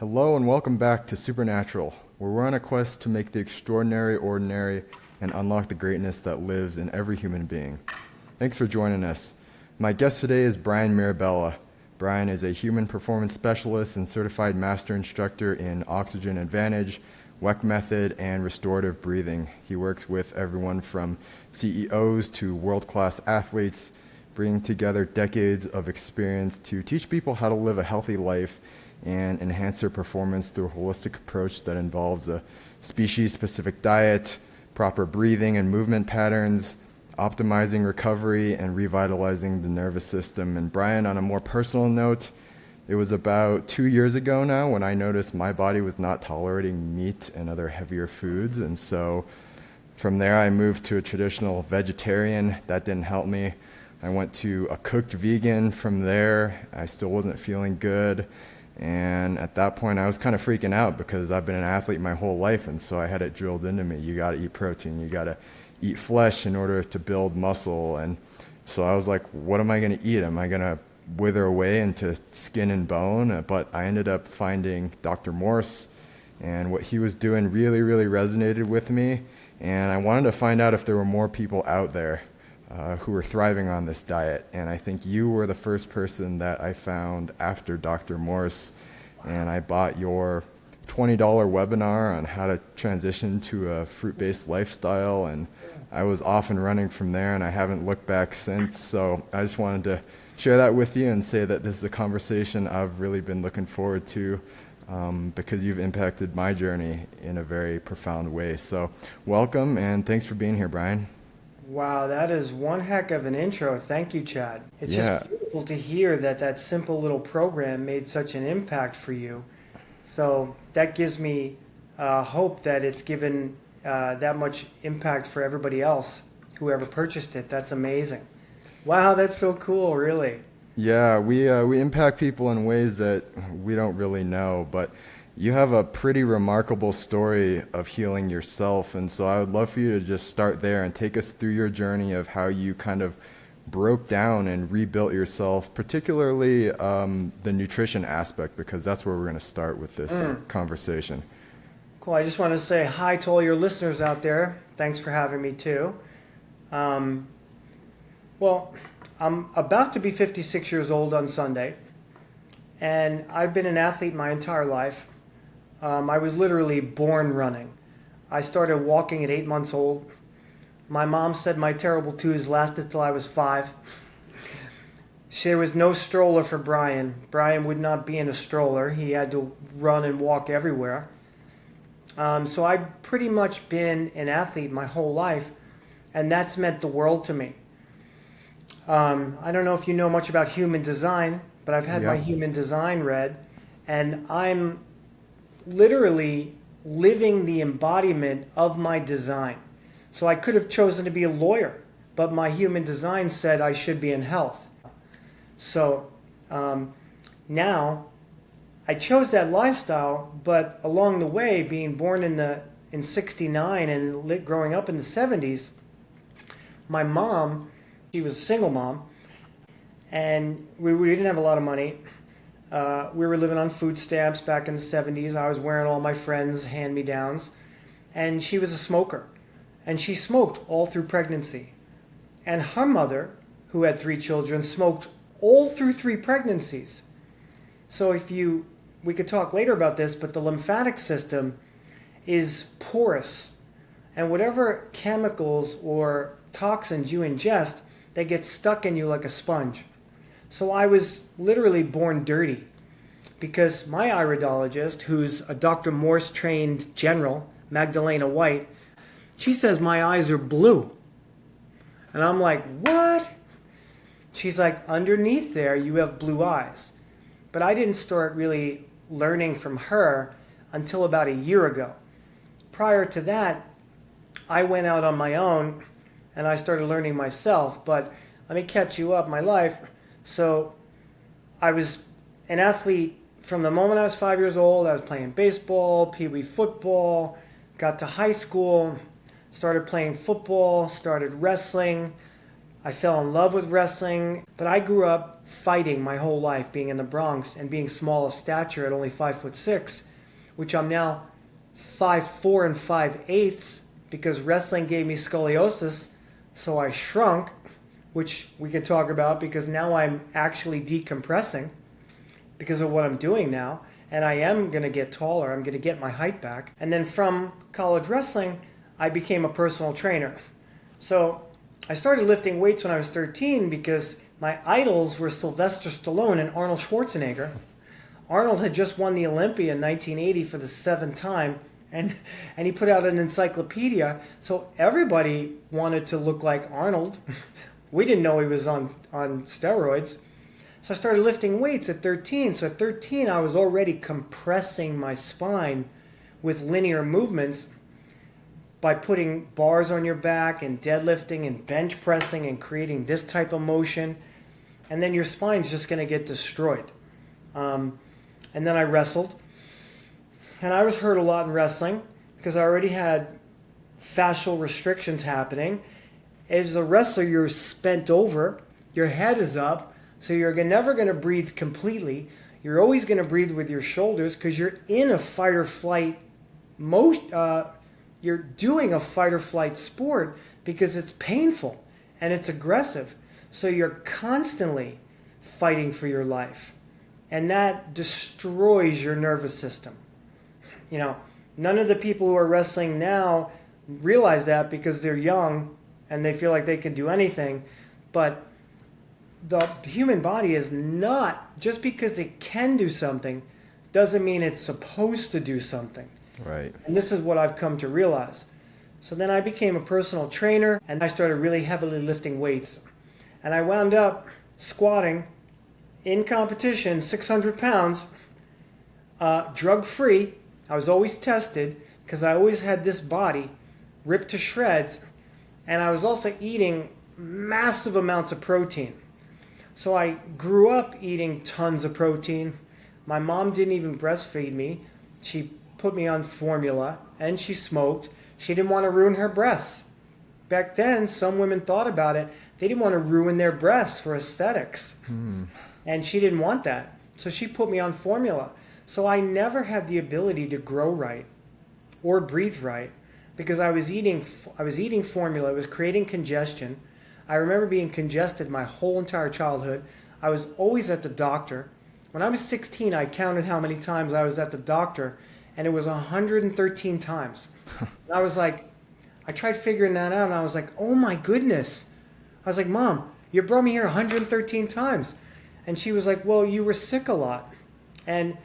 Hello and welcome back to Supernatural, where we're on a quest to make the extraordinary ordinary and unlock the greatness that lives in every human being. Thanks for joining us. My guest today is Bryan Mirabella. Bryan is a human performance specialist and certified master instructor in Oxygen Advantage, WeckMethod, and Restorative Breathing. He works with everyone from CEOs to world-class athletes, bringing together decades of experience to teach people how to live a healthy life and enhance their performance through a holistic approach that involves a species-specific diet, proper breathing and movement patterns, optimizing recovery, and revitalizing the nervous system. And Bryan, on a more personal note, it was about 2 years ago now when I noticed my body was not tolerating meat and other heavier foods. And so from there, I moved to a traditional vegetarian. That didn't help me. I went to a cooked vegan from there. I still wasn't feeling good. And at that point, I was kind of freaking out because I've been an athlete my whole life. And so I had it drilled into me. You got to eat protein. You got to eat flesh in order to build muscle. And so I was like, what am I going to eat? Am I going to wither away into skin and bone? But I ended up finding Dr. Morse, and what he was doing really resonated with me. And I wanted to find out if there were more people out there who were thriving on this diet. And I think you were the first person that I found after Dr. Morse. And I bought your $20 webinar on how to transition to a fruit-based lifestyle. And I was off and running from there, and I haven't looked back since. So I just wanted to share that with you and say that this is a conversation I've really been looking forward to because you've impacted my journey in a very profound way. So welcome, and thanks for being here, Bryan. Wow, that is one heck of an intro. Thank you, Chad. It's just beautiful to hear that that simple little program made such an impact for you. So that gives me hope that it's given that much impact for everybody else, whoever purchased it. That's amazing. Wow, that's so cool, really. Yeah, we impact people in ways that we don't really know, but you have a pretty remarkable story of healing yourself, and so I would love for you to just start there and take us through your journey of how you kind of broke down and rebuilt yourself, particularly the nutrition aspect, because that's where we're going to start with this conversation. Cool. I just want to say hi to all your listeners out there. Thanks for having me too. Well, I'm about to be 56 years old on Sunday, and I've been an athlete my entire life. I was literally born running. I started walking at 8 months old. My mom said my terrible twos lasted till I was 5. There was no stroller for Bryan. Bryan would not be in a stroller. He had to run and walk everywhere. So I've pretty much been an athlete my whole life, and that's meant the world to me. I don't know if you know much about human design, but I've had my human design read, and I'm literally living the embodiment of my design. So I could have chosen to be a lawyer, but my human design said I should be in health. So now I chose that lifestyle, but along the way, being born in 69 and growing up in the 70s, my mom, she was a single mom, and we didn't have a lot of money. We were living on food stamps back in the 70s. I was wearing all my friends' hand-me-downs. And she was a smoker. And she smoked all through pregnancy. And her mother, who had 3 children, smoked all through 3 pregnancies. So we could talk later about this, but the lymphatic system is porous. And whatever chemicals or toxins you ingest, they get stuck in you like a sponge. So I was literally born dirty because my iridologist, who's a Dr. Morse trained general, Magdalena White, she says my eyes are blue. And I'm like, what? She's like, underneath there you have blue eyes. But I didn't start really learning from her until about a year ago. Prior to that, I went out on my own and I started learning myself. But let me catch you up, my life. So I was an athlete from the moment I was 5 years old. I was playing baseball, pee-wee football, got to high school, started playing football, started wrestling. I fell in love with wrestling, but I grew up fighting my whole life, being in the Bronx and being small of stature at only 5'6", which I'm now 5'4" and 5/8 because wrestling gave me scoliosis, so I shrunk, which we could talk about because now I'm actually decompressing because of what I'm doing now, and I am going to get taller. I'm going to get my height back. And then from college wrestling, I became a personal trainer. So I started lifting weights when I was 13 because my idols were Sylvester Stallone and Arnold Schwarzenegger. Arnold had just won the Olympia in 1980 for the 7th time, and he put out an encyclopedia, so everybody wanted to look like Arnold. We didn't know he was on steroids. So I started lifting weights at 13. So at 13, I was already compressing my spine with linear movements by putting bars on your back and deadlifting and bench pressing and creating this type of motion. And then your spine's just going to get destroyed. And then I wrestled. And I was hurt a lot in wrestling because I already had fascial restrictions happening. As a wrestler, you're spent over. Your head is up. So you're never going to breathe completely. You're always going to breathe with your shoulders because you're in a fight or flight you're doing a fight or flight sport because it's painful and it's aggressive. So you're constantly fighting for your life. And that destroys your nervous system. You know, none of the people who are wrestling now realize that because they're young and they feel like they can do anything. But the human body is not, just because it can do something, doesn't mean it's supposed to do something. Right. And this is what I've come to realize. So then I became a personal trainer and I started really heavily lifting weights. And I wound up squatting in competition 600 pounds, drug-free. I was always tested because I always had this body ripped to shreds. And I was also eating massive amounts of protein. So I grew up eating tons of protein. My mom didn't even breastfeed me. She put me on formula and she smoked. She didn't want to ruin her breasts. Back then, some women thought about it. They didn't want to ruin their breasts for aesthetics. And she didn't want that. So she put me on formula. So I never had the ability to grow right or breathe right because I was eating formula. It was creating congestion. I remember being congested my whole entire childhood. I was always at the doctor. When I was 16, I counted how many times I was at the doctor, and it was 113 times. I was like, I tried figuring that out, and I was like, oh my goodness. I was like, Mom, you brought me here 113 times. And she was like, well, you were sick a lot. And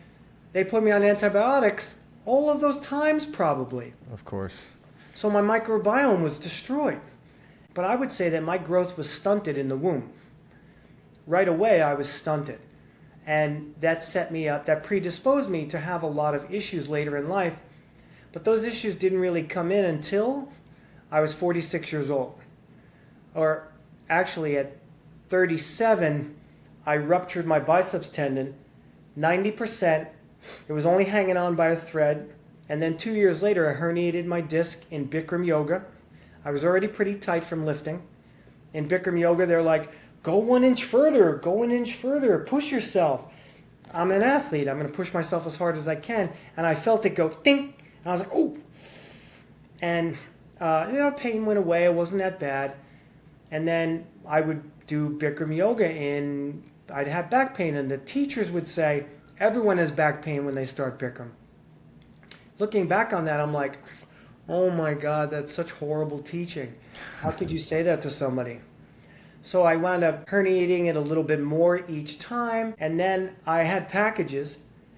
they put me on antibiotics all of those times probably. Of course. So my microbiome was destroyed. But I would say that my growth was stunted in the womb. Right away, I was stunted. And that set me up, that predisposed me to have a lot of issues later in life. But those issues didn't really come in until I was 46 years old. Or actually at 37, I ruptured my biceps tendon, 90%. It was only hanging on by a thread. And then 2 years later, I herniated my disc in Bikram yoga. I was already pretty tight from lifting. In Bikram yoga, they're like, go 1 inch further, go 1 inch further, push yourself. I'm an athlete. I'm going to push myself as hard as I can. And I felt it go ding. And I was like, oh. And, pain went away. It wasn't that bad. And then I would do Bikram yoga and I'd have back pain. And the teachers would say, everyone has back pain when they start Bikram. Looking back on that, I'm like, oh my God, that's such horrible teaching. How could you say that to somebody? So I wound up herniating it a little bit more each time. And then I had packages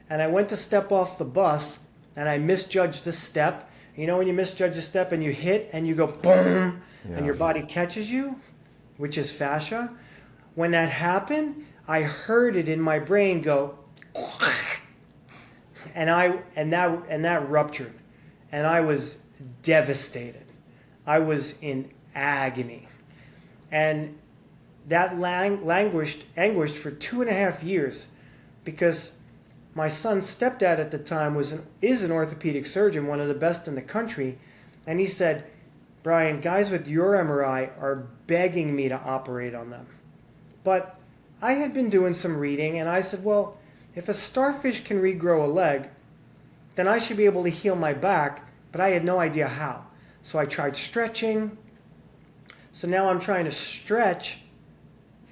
and I went to step off the bus and I misjudged the step. You know when you misjudge a step and you hit and you go boom and your body catches you, which is fascia. When that happened, I heard it in my brain go and that ruptured. And I was devastated. I was in agony. And that anguished for 2.5 years because my son's stepdad at the time is an orthopedic surgeon, one of the best in the country. And he said, Bryan, guys with your MRI are begging me to operate on them. But I had been doing some reading, and I said, well, if a starfish can regrow a leg, then I should be able to heal my back, but I had no idea how. So I tried stretching. So now I'm trying to stretch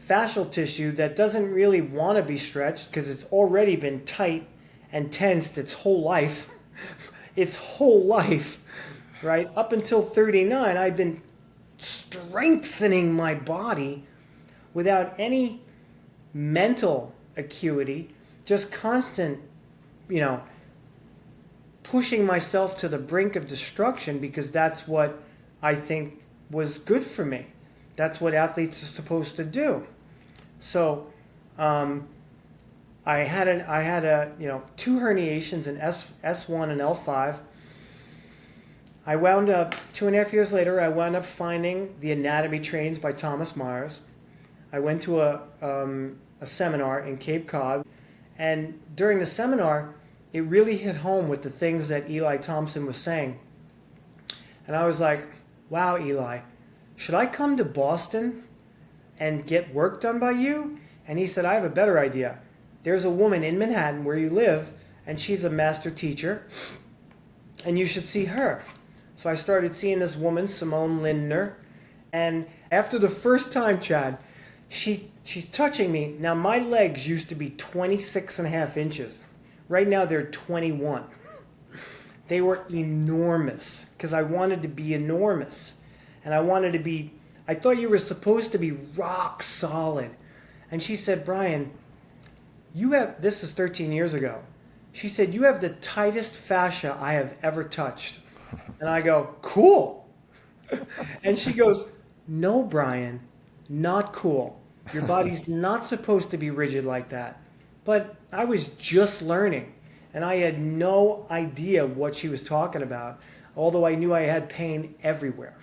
fascial tissue that doesn't really want to be stretched because it's already been tight and tensed its whole life. Its whole life, right? Up until 39, I'd been strengthening my body without any mental acuity, just constant, pushing myself to the brink of destruction because that's what I think was good for me. That's what athletes are supposed to do. So I had two herniations in S1 and L5. I wound up 2.5 years later. I wound up finding the Anatomy Trains by Thomas Myers. I went to a seminar in Cape Cod, and during the seminar, it really hit home with the things that Eli Thompson was saying. And I was like, "Wow, Eli, should I come to Boston and get work done by you?" And he said, "I have a better idea. There's a woman in Manhattan where you live, and she's a master teacher, and you should see her." So I started seeing this woman, Simone Lindner, and after the first time, Chad, she's touching me. Now, my legs used to be 26.5 inches. Right now, they're 21. They were enormous because I wanted to be enormous, and I thought you were supposed to be rock solid. And she said, "Bryan, this is 13 years ago. She said, you have the tightest fascia I have ever touched." And I go, "Cool." And she goes, "No, Bryan, not cool. Your body's not supposed to be rigid like that." But I was just learning, and I had no idea what she was talking about, although I knew I had pain everywhere,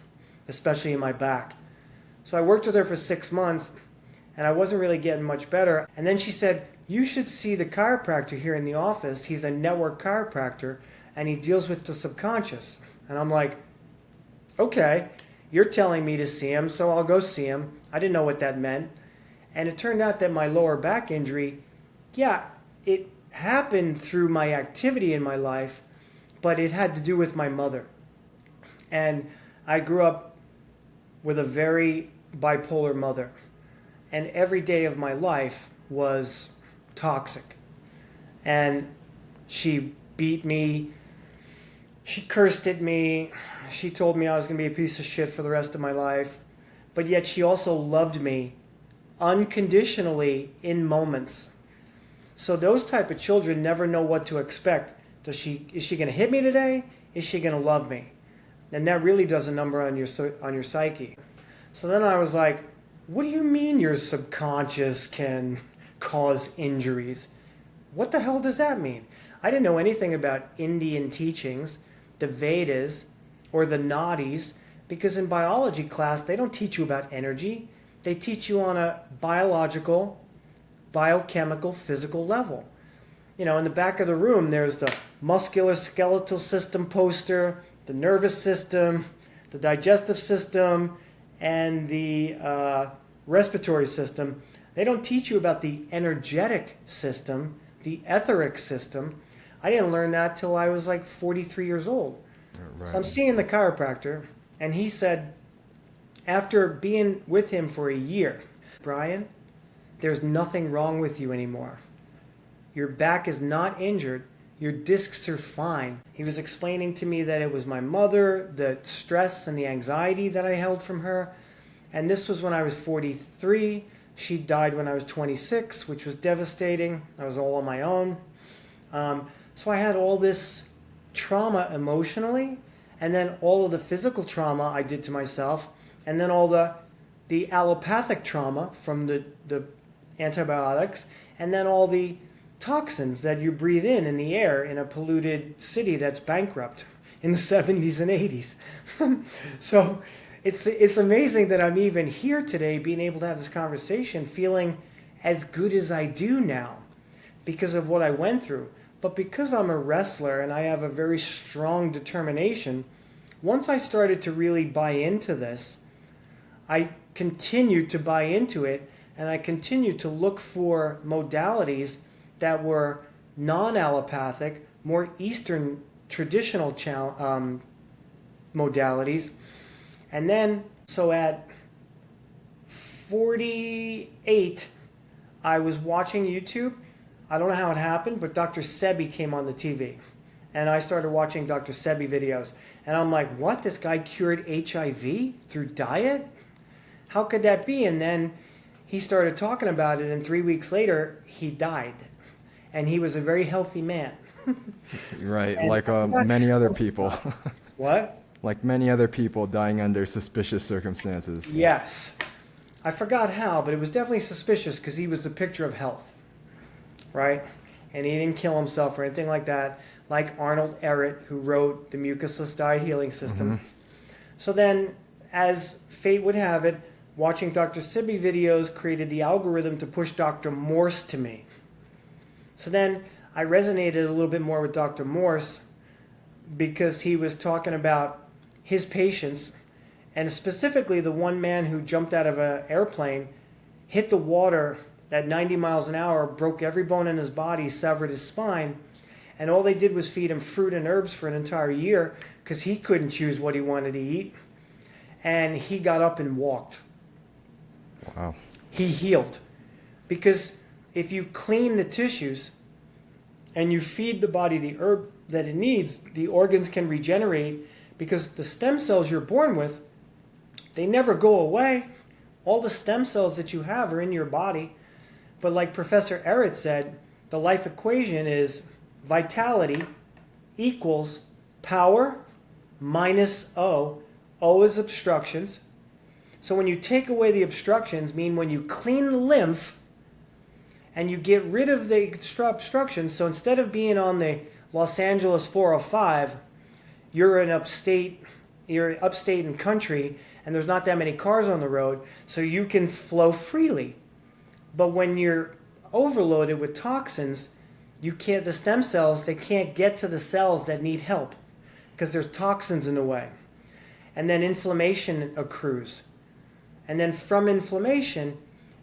especially in my back. So I worked with her for 6 months, and I wasn't really getting much better. And then she said, "You should see the chiropractor here in the office. He's a network chiropractor, and he deals with the subconscious." And I'm like, "Okay, you're telling me to see him, so I'll go see him." I didn't know what that meant. And it turned out that my lower back injury, it happened through my activity in my life, but it had to do with my mother. And I grew up with a very bipolar mother. And every day of my life was toxic. And she beat me. She cursed at me. She told me I was going to be a piece of shit for the rest of my life. But yet she also loved me unconditionally in moments. So those type of children never know what to expect. Is she going to hit me today? Is she going to love me? And that really does a number on your psyche. So then I was like, "What do you mean your subconscious can cause injuries? What the hell does that mean?" I didn't know anything about Indian teachings, the Vedas, or the Nadis, because in biology class, they don't teach you about energy. They teach you on a biological, biochemical, physical level. In the back of the room, there's the musculoskeletal system poster, the nervous system, the digestive system, and the respiratory system. They don't teach you about the energetic system, the etheric system. I didn't learn that till I was like 43 years old. Right. So I'm seeing the chiropractor, and he said, after being with him for a year, "Bryan, there's nothing wrong with you anymore. Your back is not injured. Your discs are fine." He was explaining to me that it was my mother, the stress and the anxiety that I held from her. And this was when I was 43. She died when I was 26, which was devastating. I was all on my own. So I had all this trauma emotionally, and then all of the physical trauma I did to myself, and then all the allopathic trauma from the antibiotics, and then all the toxins that you breathe in the air in a polluted city that's bankrupt in the 70s and 80s. So it's amazing that I'm even here today being able to have this conversation feeling as good as I do now because of what I went through. But because I'm a wrestler and I have a very strong determination, once I started to really buy into this, I continued to buy into it and I continued to look for modalities that were non-allopathic, more Eastern traditional modalities. And then, so at 48, I was watching YouTube. I don't know how it happened, but Dr. Sebi came on the TV. And I started watching Dr. Sebi videos. And I'm like, what? This guy cured HIV through diet? How could that be? And then he started talking about it, and 3 weeks later, he died. And he was a very healthy man. Right, And like many other people. What? Like many other people dying under suspicious circumstances. Yes. I forgot how, but it was definitely suspicious because he was a picture of health. Right? And he didn't kill himself or anything like that, like Arnold Ehret, who wrote The Mucusless Diet Healing System. So then, as fate would have it, watching Dr. Sebi videos created the algorithm to push Dr. Morse to me. So then I resonated a little bit more with Dr. Morse because he was talking about his patients, and specifically the one man who jumped out of an airplane, hit the water at 90 miles an hour, broke every bone in his body, severed his spine, and all they did was feed him fruit and herbs for an entire year because he couldn't choose what he wanted to eat. And he got up and walked. Wow. He healed. Because if you clean the tissues and you feed the body the herb that it needs, the organs can regenerate, because the stem cells you're born with, they never go away. All the stem cells that you have are in your body. But like Professor Ehret said, the life equation is vitality equals power minus O. O is obstructions. So when you take away the obstructions, mean when you clean the lymph and you get rid of the obstructions, so instead of being on the Los Angeles 405, you're upstate in country, and there's not that many cars on the road, so you can flow freely. But when you're overloaded with toxins, the stem cells, they can't get to the cells that need help because there's toxins in the way. And then inflammation accrues. And then from inflammation,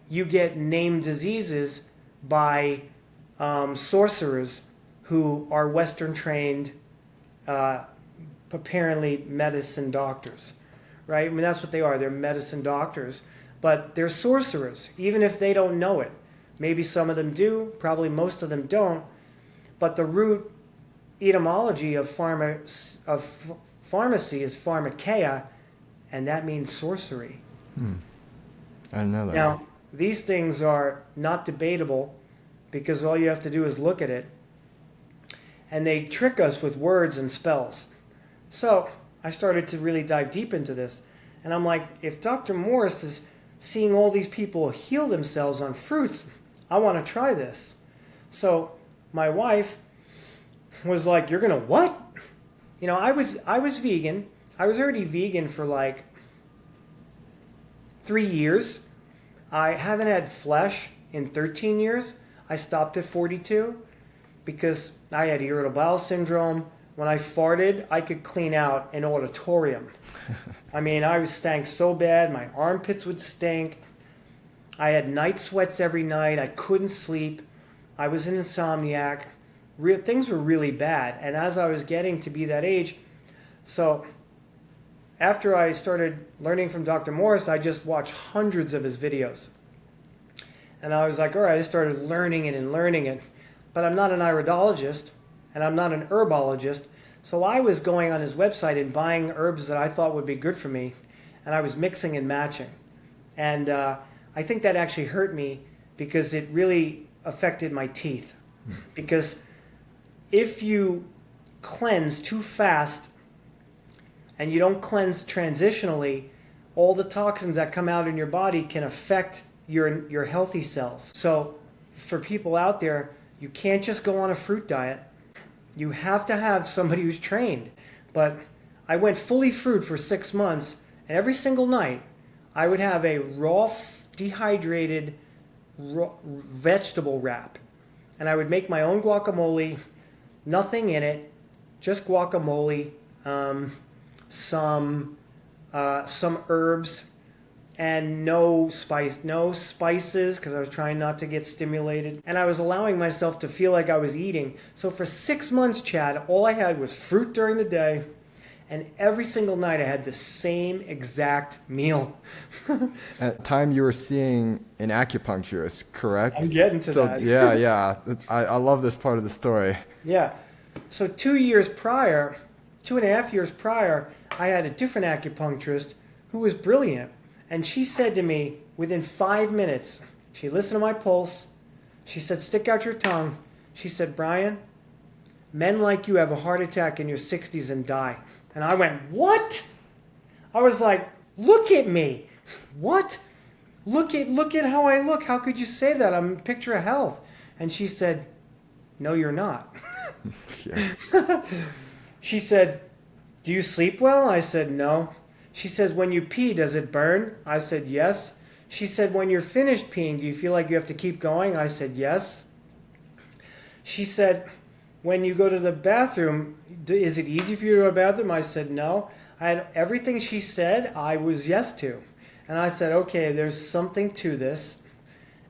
you get named diseases by sorcerers who are Western trained, apparently medicine doctors, right? I mean, that's what they are. They're medicine doctors, but they're sorcerers, even if they don't know it. Maybe some of them do, probably most of them don't, but the root etymology of pharmacy is pharmakeia, and that means sorcery. I didn't know that. Now, these things are not debatable because all you have to do is look at it, and they trick us with words and spells. So I started to really dive deep into this, and I'm like, if Dr. Morse is seeing all these people heal themselves on fruits, I want to try this. So my wife was like, you're going to what? You know, I was vegan. I was already vegan for like 3 years. I haven't had flesh in 13 years. I stopped at 42 because I had irritable bowel syndrome. When I farted, I could clean out an auditorium. I mean, I stank so bad, my armpits would stink. I had night sweats every night. I couldn't sleep. I was an insomniac. Things were really bad. And as I was getting to be that age, so after I started learning from Dr. Morse, I just watched hundreds of his videos. And I was like, all right, I started learning it. But I'm not an iridologist, and I'm not an herbologist. So I was going on his website and buying herbs that I thought would be good for me, and I was mixing and matching. And I think that actually hurt me because it really affected my teeth. Because if you cleanse too fast and you don't cleanse transitionally, all the toxins that come out in your body can affect your healthy cells. So for people out there, you can't just go on a fruit diet. You have to have somebody who's trained. But I went fully fruit for 6 months, and every single night I would have a raw, dehydrated vegetable wrap. And I would make my own guacamole, nothing in it, just guacamole, some herbs, and no spices, because I was trying not to get stimulated. And I was allowing myself to feel like I was eating. So for 6 months, Chad, all I had was fruit during the day. And every single night I had the same exact meal. At the time you were seeing an acupuncturist, correct? I'm getting to that. Yeah. I love this part of the story. Yeah. So 2.5 years prior, I had a different acupuncturist who was brilliant. And she said to me, within 5 minutes, she listened to my pulse. She said, stick out your tongue. She said, Bryan, men like you have a heart attack in your 60s and die. And I went, what? I was like, look at me. What? Look at how I look. How could you say that? I'm a picture of health. And she said, no, you're not. She said, do you sleep well? I said, no. She says, when you pee, does it burn? I said, yes. She said, when you're finished peeing, do you feel like you have to keep going? I said, yes. She said, when you go to the bathroom, is it easy for you to go to the bathroom? I said, no. I had everything she said, I was yes to. And I said, okay, there's something to this.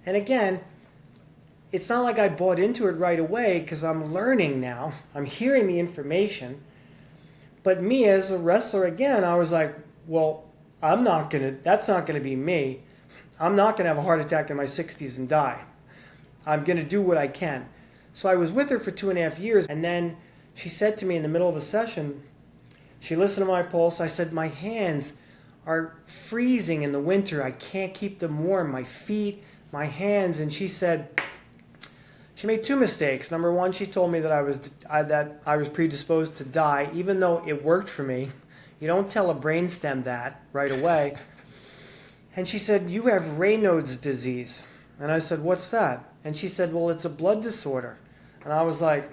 And again, it's not like I bought into it right away because I'm learning now. I'm hearing the information. But me as a wrestler, again, I was like, well, that's not going to be me. I'm not going to have a heart attack in my 60s and die. I'm going to do what I can. So I was with her for 2.5 years, and then she said to me in the middle of a session, she listened to my pulse. I said, my hands are freezing in the winter. I can't keep them warm. My feet, my hands. And she said, she made 2 mistakes. Number one, she told me that I was predisposed to die, even though it worked for me. You don't tell a brainstem that right away. And she said, you have Raynaud's disease. And I said, what's that? And she said, well, it's a blood disorder. And I was like,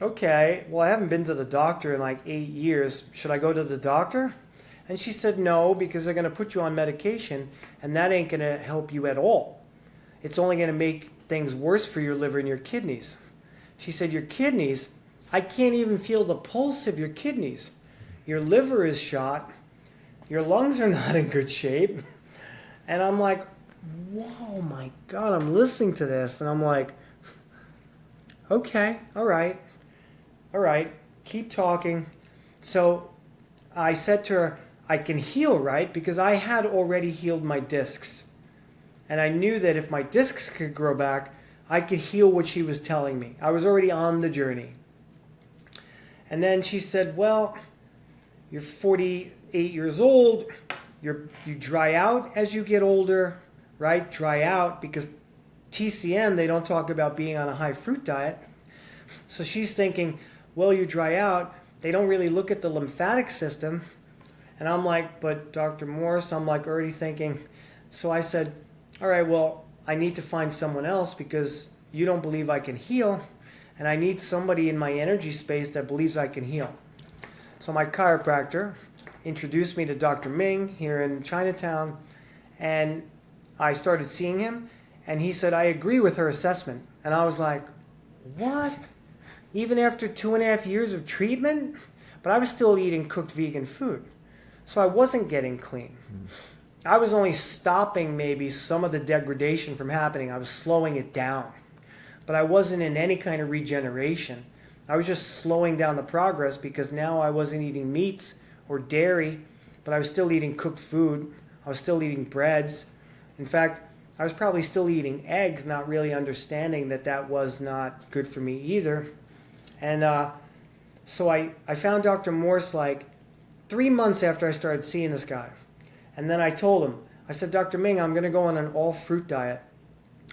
okay, well, I haven't been to the doctor in like 8 years. Should I go to the doctor? And she said, no, because they're going to put you on medication, and that ain't going to help you at all. It's only going to make things worse for your liver and your kidneys. She said, your kidneys, I can't even feel the pulse of your kidneys. Your liver is shot. Your lungs are not in good shape. And I'm like, whoa, my God, I'm listening to this. And I'm like, okay, all right, keep talking. So I said to her, I can heal, right? Because I had already healed my discs. And I knew that if my discs could grow back, I could heal what she was telling me. I was already on the journey. And then she said, well, you're 48 years old. You dry out as you get older, right? Dry out, because TCM, they don't talk about being on a high fruit diet. So she's thinking, well, you dry out. They don't really look at the lymphatic system. And I'm like, but Dr. Morse, I'm like already thinking. So I said, all right, well, I need to find someone else because you don't believe I can heal. And I need somebody in my energy space that believes I can heal. So my chiropractor introduced me to Dr. Ming here in Chinatown. And I started seeing him. And he said, I agree with her assessment. And I was like, what? Even after 2.5 years of treatment? But I was still eating cooked vegan food. So I wasn't getting clean. I was only stopping maybe some of the degradation from happening. I was slowing it down. But I wasn't in any kind of regeneration. I was just slowing down the progress because now I wasn't eating meats or dairy, but I was still eating cooked food. I was still eating breads. In fact, I was probably still eating eggs, not really understanding that that was not good for me either. And so I found Dr. Morse like 3 months after I started seeing this guy. And then I told him, I said, Dr. Ming, I'm going to go on an all-fruit diet.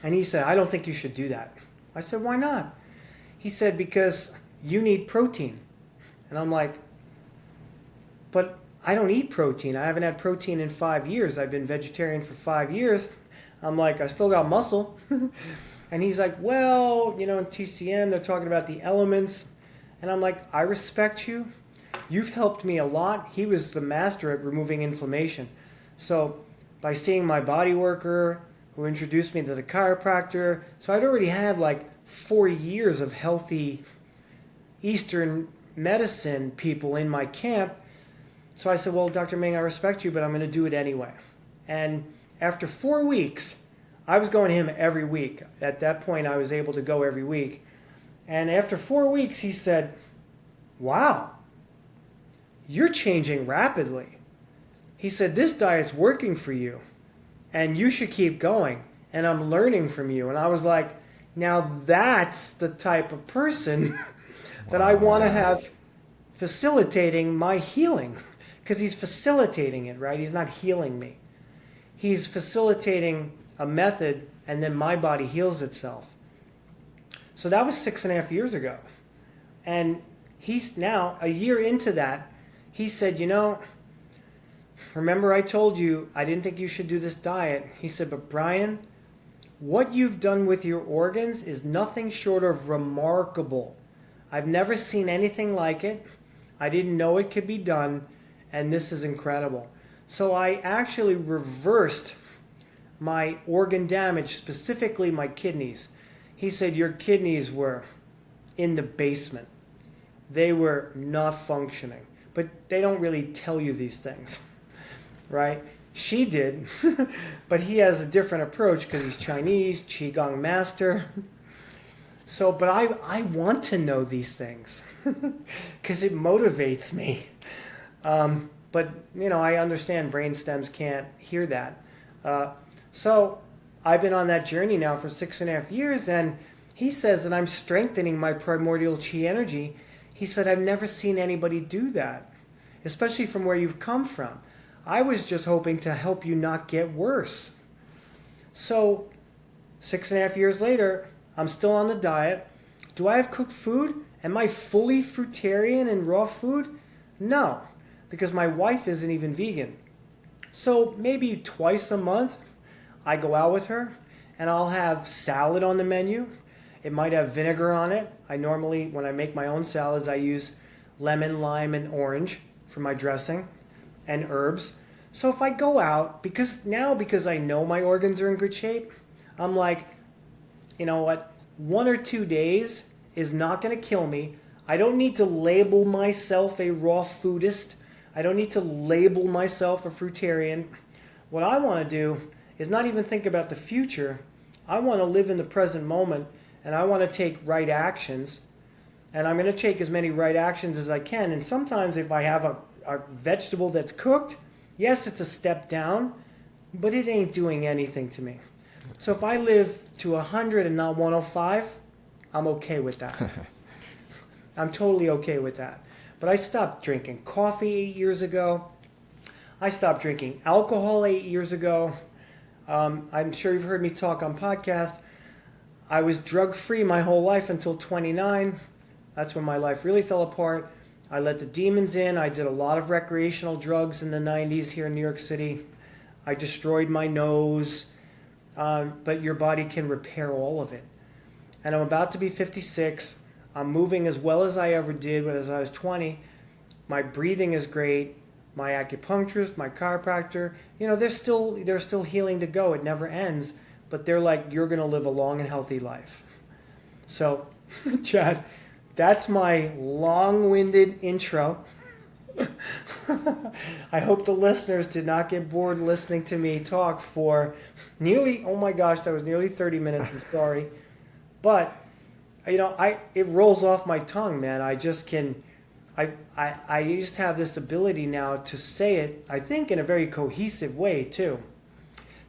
And he said, I don't think you should do that. I said, why not? He said, because you need protein. And I'm like, but I don't eat protein. I haven't had protein in 5 years. I've been vegetarian for 5 years. I'm like, I still got muscle. And he's like, well, in TCM, they're talking about the elements. And I'm like, I respect you. You've helped me a lot. He was the master at removing inflammation. So by seeing my body worker, who introduced me to the chiropractor, so I'd already had like 4 years of healthy Eastern medicine people in my camp. So I said, well, Dr. Ming, I respect you, but I'm going to do it anyway. And after 4 weeks, I was going to him every week. At that point, I was able to go every week. And after 4 weeks, he said, wow, you're changing rapidly. He said, this diet's working for you, and you should keep going, and I'm learning from you. And I was like, now that's the type of person that I want to have facilitating my healing, because he's facilitating it, right? He's not healing me. He's facilitating a method, and then my body heals itself. So that was 6.5 years ago. And he's now, a year into that, he said, remember I told you I didn't think you should do this diet. He said, but Bryan, what you've done with your organs is nothing short of remarkable. I've never seen anything like it. I didn't know it could be done, and this is incredible. So I actually reversed my organ damage, specifically my kidneys. He said, your kidneys were in the basement. They were not functioning. But they don't really tell you these things, right? She did, but he has a different approach because he's Chinese, Qigong master. So, but I want to know these things because it motivates me. But, I understand brain stems can't hear that. So I've been on that journey now for 6.5 years, and he says that I'm strengthening my primordial chi energy. He said, I've never seen anybody do that, especially from where you've come from. I was just hoping to help you not get worse. So 6.5 years later, I'm still on the diet. Do I have cooked food? Am I fully fruitarian and raw food? No, because my wife isn't even vegan. So maybe twice a month, I go out with her and I'll have salad on the menu. It might have vinegar on it. I normally, when I make my own salads, I use lemon, lime, and orange for my dressing, and herbs. So if I go out, because I know my organs are in good shape, I'm like, you know what, 1 or 2 days is not going to kill me. I don't need to label myself a raw foodist. I don't need to label myself a fruitarian. What I want to do is not even think about the future. I want to live in the present moment, and I want to take right actions. And I'm going to take as many right actions as I can. And sometimes if I have a vegetable that's cooked, yes, it's a step down, but it ain't doing anything to me. So if I live to 100 and not 105, I'm okay with that. I'm totally okay with that. But I stopped drinking coffee 8 years ago. I stopped drinking alcohol 8 years ago. I'm sure you've heard me talk on podcasts. I was drug-free my whole life until 29. That's when my life really fell apart. I let the demons in. I did a lot of recreational drugs in the 90s here in New York City. I destroyed my nose. But your body can repair all of it. And I'm about to be 56. I'm moving as well as I ever did when I was 20. My breathing is great. My acupuncturist, my chiropractor, they're still healing to go. It never ends. But they're like, you're going to live a long and healthy life. So, Chad, that's my long-winded intro. I hope the listeners did not get bored listening to me talk for nearly, oh my gosh, that was nearly 30 minutes. I'm sorry. But, it rolls off my tongue, man. I just have this ability now to say it, I think, in a very cohesive way, too,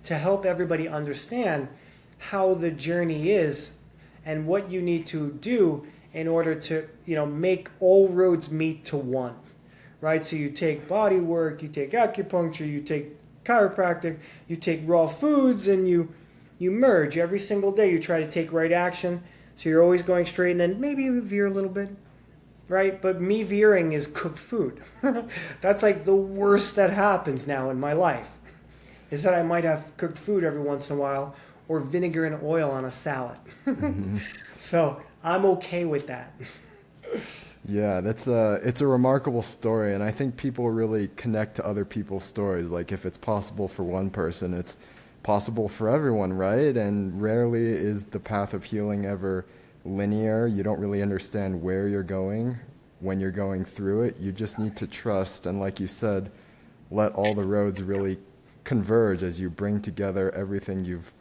to help everybody understand how the journey is and what you need to do in order to, make all roads meet to one, right? So you take body work, you take acupuncture, you take chiropractic, you take raw foods, and you merge. Every single day you try to take right action, so you're always going straight, and then maybe you veer a little bit. Right? But me veering is cooked food. That's like the worst that happens now in my life, is that I might have cooked food every once in a while, or vinegar and oil on a salad. So I'm okay with that. Yeah, it's a remarkable story, and I think people really connect to other people's stories. Like, if it's possible for one person, it's possible for everyone, right? And rarely is the path of healing ever linear. You don't really understand where you're going when you're going through it. You just need to trust, and like you said, let all the roads really converge as you bring together everything you've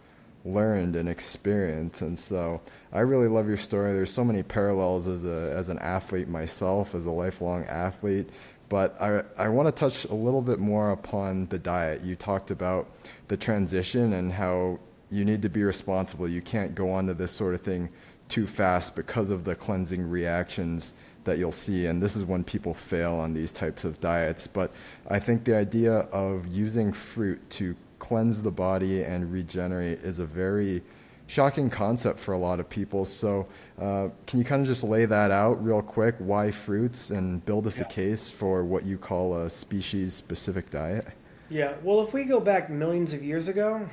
learned and experienced. And so I really love your story. There's so many parallels as an athlete myself, as a lifelong athlete. But I want to touch a little bit more upon the diet. You talked about the transition and how you need to be responsible. You can't go on to this sort of thing too fast because of the cleansing reactions that you'll see. And this is when people fail on these types of diets. But I think the idea of using fruit to cleanse the body and regenerate is a very shocking concept for a lot of people. So can you kind of just lay that out real quick? Why fruits, and build us a case for what you call a species-specific diet? Yeah, well, if we go back millions of years ago,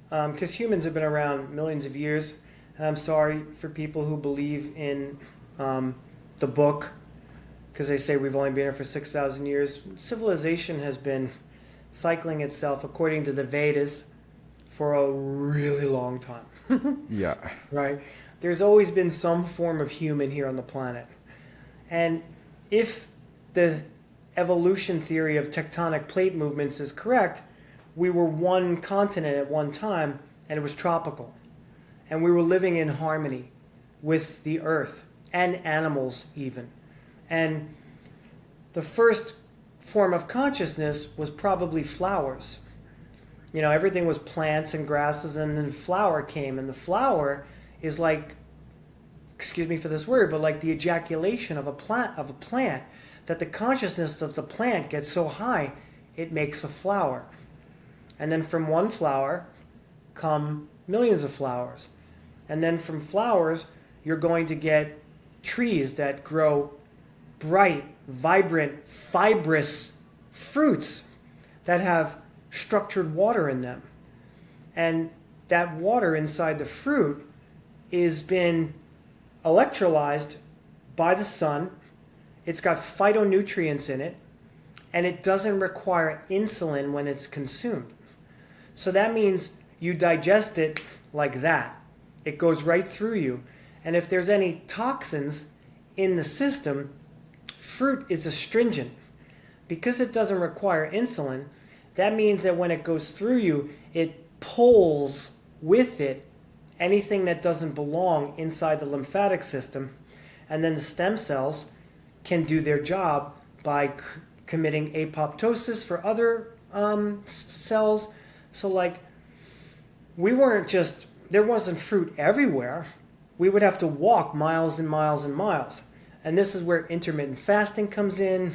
because humans have been around millions of years, and I'm sorry for people who believe in the book, because they say we've only been here for 6,000 years. Civilization has been cycling itself, according to the Vedas, for a really long time. Yeah. Right? There's always been some form of human here on the planet. And if the evolution theory of tectonic plate movements is correct, we were one continent at one time, and it was tropical. And we were living in harmony with the earth and animals even. And the first form of consciousness was probably flowers. You know, everything was plants and grasses, and then flower came. And the flower is like, excuse me for this word, but like the ejaculation of a plant, that the consciousness of the plant gets so high, it makes a flower. And then from one flower come millions of flowers. And then from flowers, you're going to get trees that grow bright, vibrant, fibrous fruits that have structured water in them. And that water inside the fruit is been electrolyzed by the sun. It's got phytonutrients in it, and it doesn't require insulin when it's consumed. So that means you digest it like that. It goes right through you. And if there's any toxins in the system, fruit is astringent. Because it doesn't require insulin, that means that when it goes through you, it pulls with it anything that doesn't belong inside the lymphatic system. And then the stem cells can do their job by committing apoptosis for other cells. So like, there wasn't fruit everywhere. We would have to walk miles and miles and miles. And this is where intermittent fasting comes in,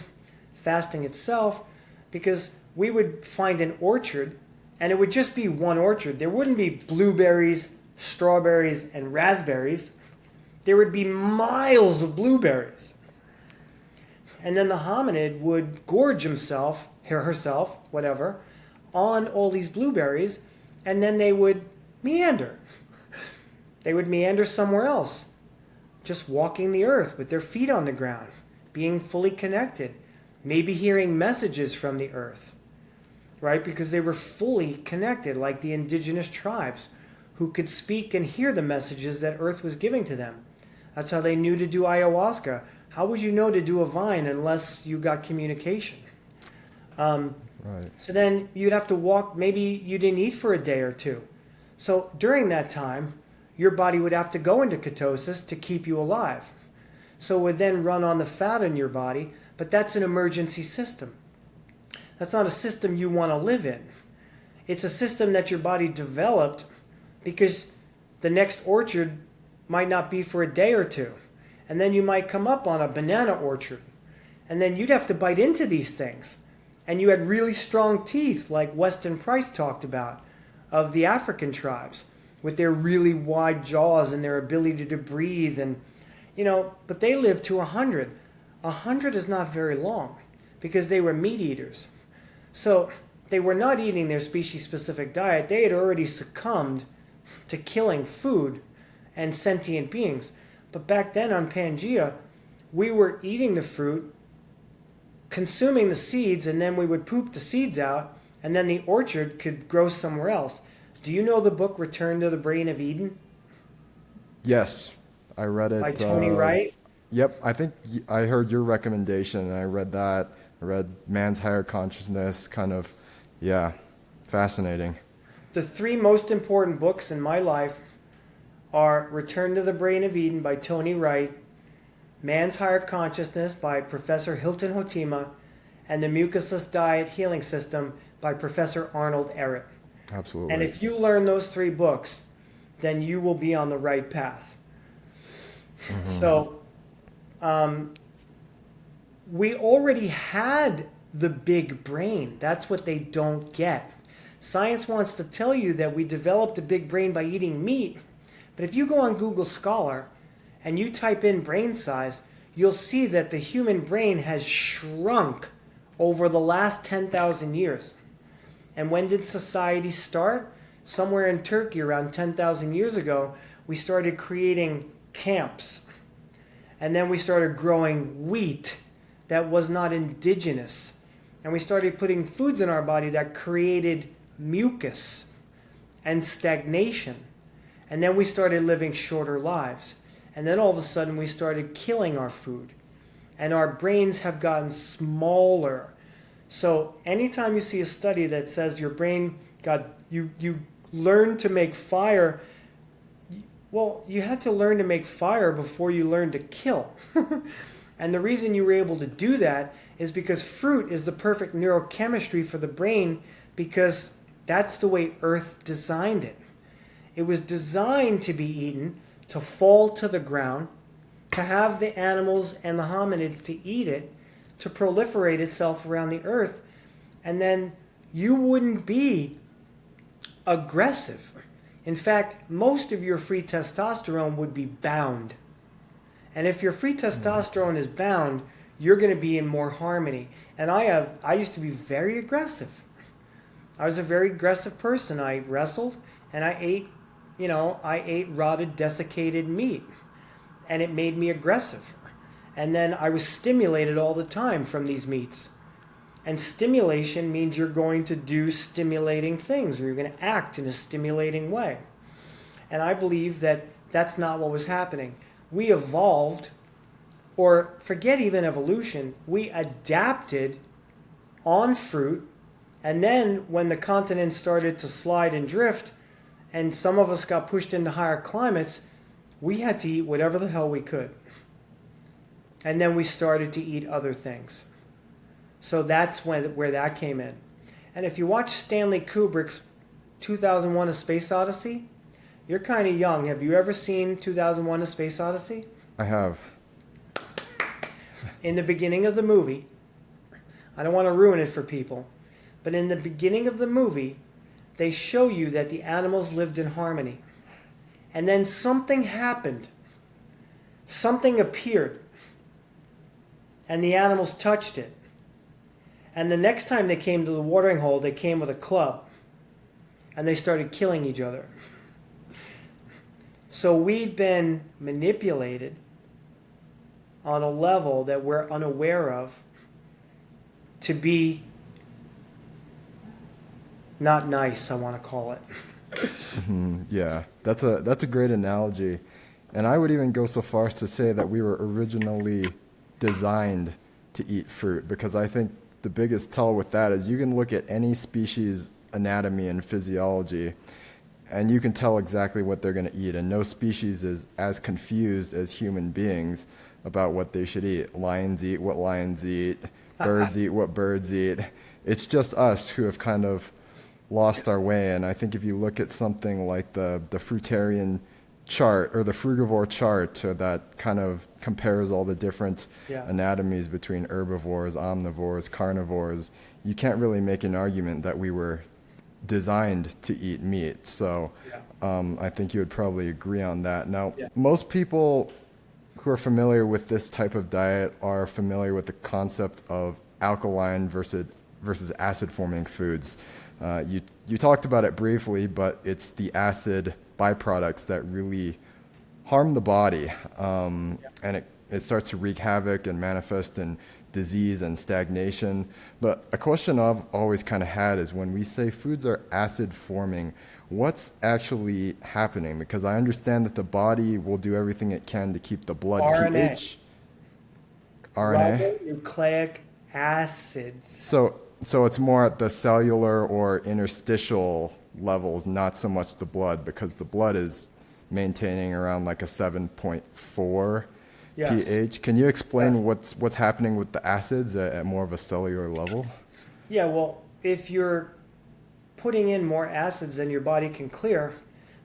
fasting itself, because we would find an orchard, and it would just be one orchard. There wouldn't be blueberries, strawberries, and raspberries. There would be miles of blueberries. And then the hominid would gorge himself, herself, whatever, on all these blueberries, and then they would meander. They would meander somewhere else, just walking the earth with their feet on the ground, being fully connected, maybe hearing messages from the earth, right? Because they were fully connected, like the indigenous tribes who could speak and hear the messages that earth was giving to them. That's how they knew to do ayahuasca. How would you know to do a vine unless you got communication? Right. So then you'd have to walk, maybe you didn't eat for a day or two. So during that time, your body would have to go into ketosis to keep you alive. So it would then run on the fat in your body, but that's an emergency system. That's not a system you want to live in. It's a system that your body developed because the next orchard might not be for a day or two. And then you might come up on a banana orchard. And then you'd have to bite into these things. And you had really strong teeth, like Weston Price talked about, of the African tribes, with their really wide jaws and their ability to breathe. And, but they lived to 100. 100 is not very long because they were meat eaters. So they were not eating their species-specific diet. They had already succumbed to killing food and sentient beings. But back then on Pangea, we were eating the fruit, consuming the seeds, and then we would poop the seeds out, and then the orchard could grow somewhere else. Do you know the book Return to the Brain of Eden? Yes, I read it. By Tony Wright? Yep, I think I heard your recommendation, and I read that. I read Man's Higher Consciousness, yeah. Fascinating. The three most important books in my life are Return to the Brain of Eden by Tony Wright, Man's Higher Consciousness by Professor Hilton Hotima, and The Mucusless Diet Healing System by Professor Arnold Ehret. Absolutely. And if you learn those three books, then you will be on the right path. Mm-hmm. So, we already had the big brain. That's what they don't get. Science wants to tell you that we developed a big brain by eating meat. But if you go on Google Scholar and you type in brain size, you'll see that the human brain has shrunk over the last 10,000 years. And when did society start? Somewhere in Turkey around 10,000 years ago, we started creating camps. And then we started growing wheat that was not indigenous. And we started putting foods in our body that created mucus and stagnation. And then we started living shorter lives. And then all of a sudden we started killing our food. And our brains have gotten smaller. So anytime you see a study that says your brain you learned to make fire, well, you had to learn to make fire before you learned to kill. And the reason you were able to do that is because fruit is the perfect neurochemistry for the brain, because that's the way Earth designed it. It was designed to be eaten, to fall to the ground, to have the animals and the hominids to eat it, to proliferate itself around the Earth, and then you wouldn't be aggressive. In fact, most of your free testosterone would be bound. And if your free testosterone is bound, you're going to be in more harmony. And I used to be very aggressive. I was a very aggressive person. I wrestled and I ate rotted, desiccated meat. And it made me aggressive. And then I was stimulated all the time from these meats. And stimulation means you're going to do stimulating things, or you're going to act in a stimulating way. And I believe that that's not what was happening. We evolved, or forget even evolution, we adapted on fruit. And then when the continents started to slide and drift, and some of us got pushed into higher climates, we had to eat whatever the hell we could. And then we started to eat other things. So that's where that came in. And if you watch Stanley Kubrick's 2001: A Space Odyssey, you're kind of young. Have you ever seen 2001: A Space Odyssey? I have. In the beginning of the movie, I don't want to ruin it for people, but in the beginning of the movie, they show you that the animals lived in harmony. And then something happened. Something appeared. And the animals touched it. And the next time they came to the watering hole, they came with a club. And they started killing each other. So we've been manipulated on a level that we're unaware of to be not nice, I want to call it. Yeah, that's a great analogy. And I would even go so far as to say that we were originally designed to eat fruit, because I think the biggest tell with that is you can look at any species anatomy and physiology and you can tell exactly what they're going to eat, and no species is as confused as human beings about what they should eat. Lions eat what lions eat, birds eat what birds eat. It's just us who have kind of lost our way. And I think if you look at something like the fruitarian chart or the frugivore chart that kind of compares all the different anatomies between herbivores, omnivores, carnivores, you can't really make an argument that we were designed to eat meat. So I think you would probably agree on that. Now, most people who are familiar with this type of diet are familiar with the concept of alkaline versus acid forming foods. You talked about it briefly, but it's the acid byproducts that really harm the body, and it starts to wreak havoc and manifest in disease and stagnation. But a question I've always kind of had is, when we say foods are acid forming, what's actually happening? Because I understand that the body will do everything it can to keep the blood pH. RNA. Ribonucleic acids. So So it's more at the cellular or interstitial levels, not so much the blood, because the blood is maintaining around like a 7.4 Yes. pH. Can you explain Yes. what's happening with the acids at more of a cellular level? Yeah, well, if you're putting in more acids than your body can clear,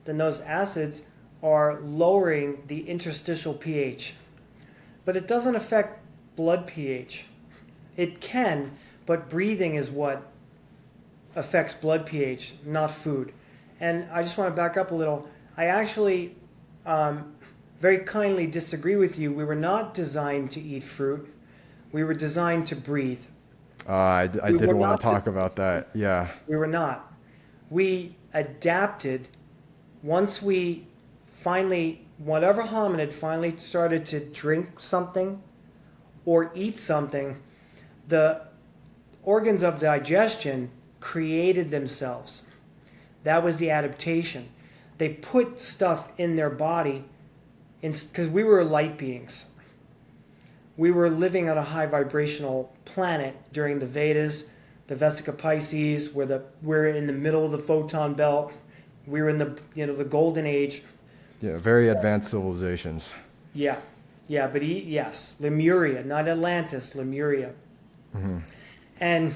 then those acids are lowering the interstitial pH. But it doesn't affect blood pH. It can, but breathing is what affects blood pH, not food. And I just want to back up a little. I actually very kindly disagree with you. We were not designed to eat fruit. We were designed to breathe. I We did were want not to talk about that. Yeah. We were not. We adapted once we finally, whatever hominid finally started to drink something or eat something, the organs of digestion created themselves. That was the adaptation. They put stuff in their body because we were light beings. We were living on a high vibrational planet during the Vedas, the Vesica Pisces, we're in the middle of the photon belt. We were in the golden age. Yeah, very advanced civilizations. Yeah, yeah, but yes, Lemuria, not Atlantis, Lemuria. Mm-hmm. And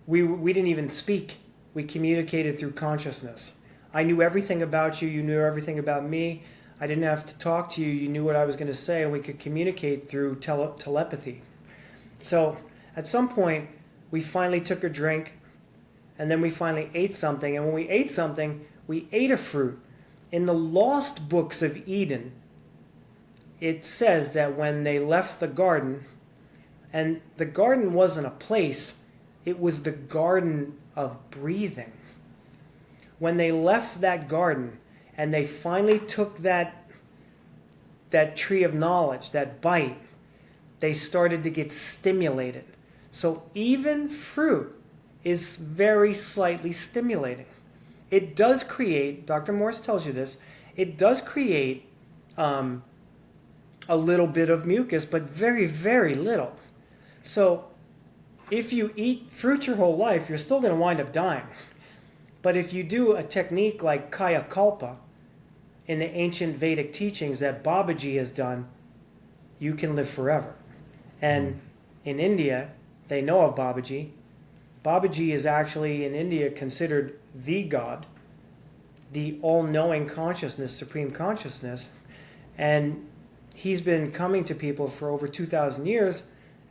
we didn't even speak. We communicated through consciousness. I knew everything about you. You knew everything about me. I didn't have to talk to you. You knew what I was going to say, and we could communicate through telepathy. So at some point, we finally took a drink, and then we finally ate something. And when we ate something, we ate a fruit. In the lost books of Eden, it says that when they left the garden, and the garden wasn't a place, it was the garden of breathing. When they left that garden and they finally took that tree of knowledge, that bite, they started to get stimulated. So even fruit is very slightly stimulating. It does create, Dr. Morse tells you this, it does create a little bit of mucus, but very, very little. So if you eat fruit your whole life, you're still going to wind up dying. But if you do a technique like Kaya Kalpa in the ancient Vedic teachings that Babaji has done, you can live forever. And in India, they know of Babaji. Babaji is actually in India considered the God, the all-knowing consciousness, supreme consciousness. And he's been coming to people for over 2,000 years,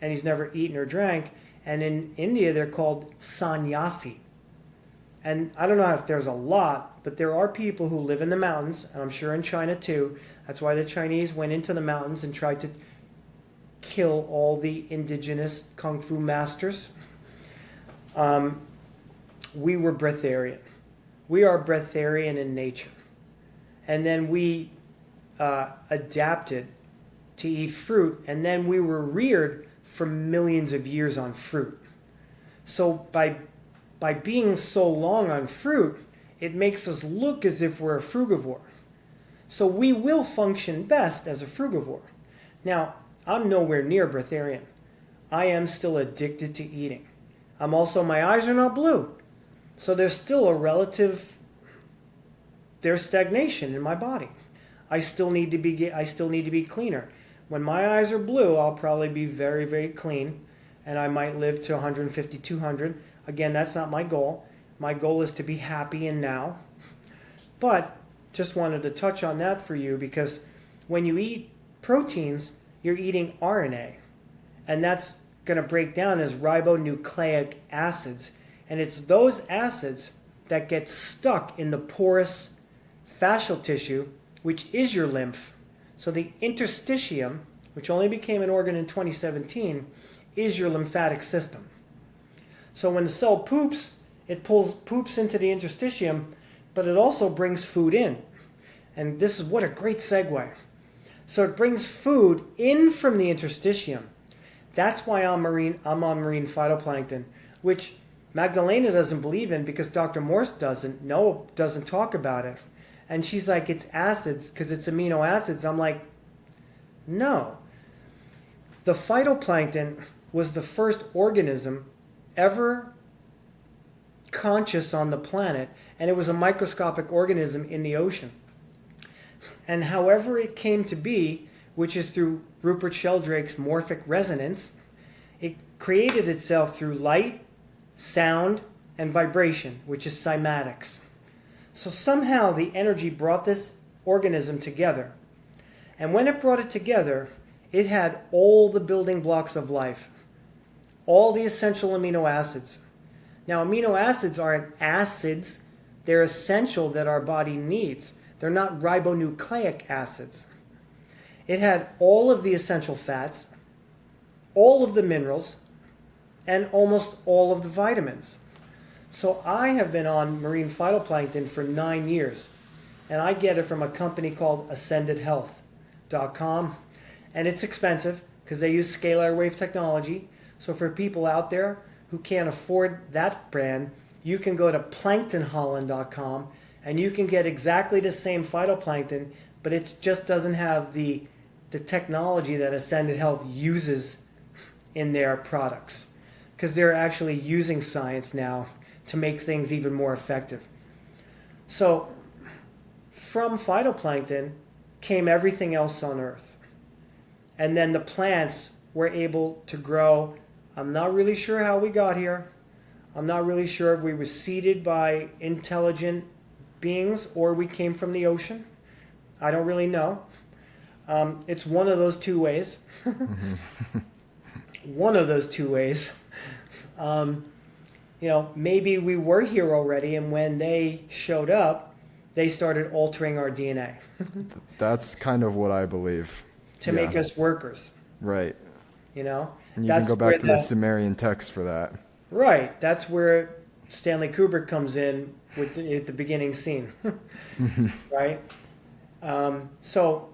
and he's never eaten or drank. And in India, they're called sannyasi. And I don't know if there's a lot, but there are people who live in the mountains, and I'm sure in China too. That's why the Chinese went into the mountains and tried to kill all the indigenous kung fu masters. We were breatharian. We are breatharian in nature. And then we adapted to eat fruit, and then we were reared for millions of years on fruit. So by being so long on fruit, it makes us look as if we're a frugivore. So we will function best as a frugivore. Now, I'm nowhere near breatharian. I am still addicted to eating. My eyes are not blue. So there's still there's stagnation in my body. I still need to be cleaner. When my eyes are blue, I'll probably be very, very clean, and I might live to 150, 200. Again, that's not my goal. My goal is to be happy in now. But just wanted to touch on that for you, because when you eat proteins, you're eating RNA, and that's going to break down as ribonucleic acids. And it's those acids that get stuck in the porous fascial tissue, which is your lymph. So the interstitium, which only became an organ in 2017, is your lymphatic system. So when the cell poops, it poops into the interstitium, but it also brings food in. And this is what a great segue. So it brings food in from the interstitium. That's why I'm on marine phytoplankton, which Magdalena doesn't believe in because Dr. Morse doesn't talk about it. And she's like, it's acids because it's amino acids. I'm like, no. The phytoplankton was the first organism ever conscious on the planet, and it was a microscopic organism in the ocean. And however it came to be, which is through Rupert Sheldrake's morphic resonance, it created itself through light, sound, and vibration, which is cymatics. So somehow the energy brought this organism together. And when it brought it together, it had all the building blocks of life, all the essential amino acids. Now, amino acids aren't acids, they're essential that our body needs. They're not ribonucleic acids. It had all of the essential fats, all of the minerals, and almost all of the vitamins. So I have been on marine phytoplankton for 9 years, and I get it from a company called ascendedhealth.com, and it's expensive because they use scalar wave technology. So for people out there who can't afford that brand, you can go to planktonholland.com and you can get exactly the same phytoplankton, but it just doesn't have the technology that Ascended Health uses in their products, because they're actually using science now to make things even more effective. So from phytoplankton came everything else on Earth. And then the plants were able to grow. I'm not really sure how we got here. I'm not really sure if we were seeded by intelligent beings or we came from the ocean. I don't really know. It's one of those two ways. One of those two ways. Maybe we were here already, and when they showed up, they started altering our DNA. That's kind of what I believe. To make us workers. Right. You know? And you can go back to the Sumerian text for that. Right. That's where Stanley Kubrick comes in with the beginning scene. Right? So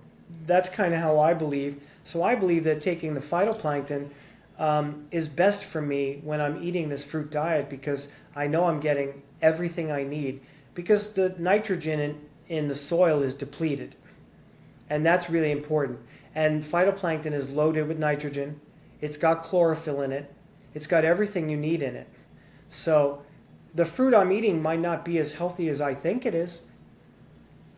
that's kind of how I believe. So I believe that taking the phytoplankton is best for me when I'm eating this fruit diet, because I know I'm getting everything I need, because the nitrogen in the soil is depleted. And that's really important. And phytoplankton is loaded with nitrogen. It's got chlorophyll in it. It's got everything you need in it. So the fruit I'm eating might not be as healthy as I think it is,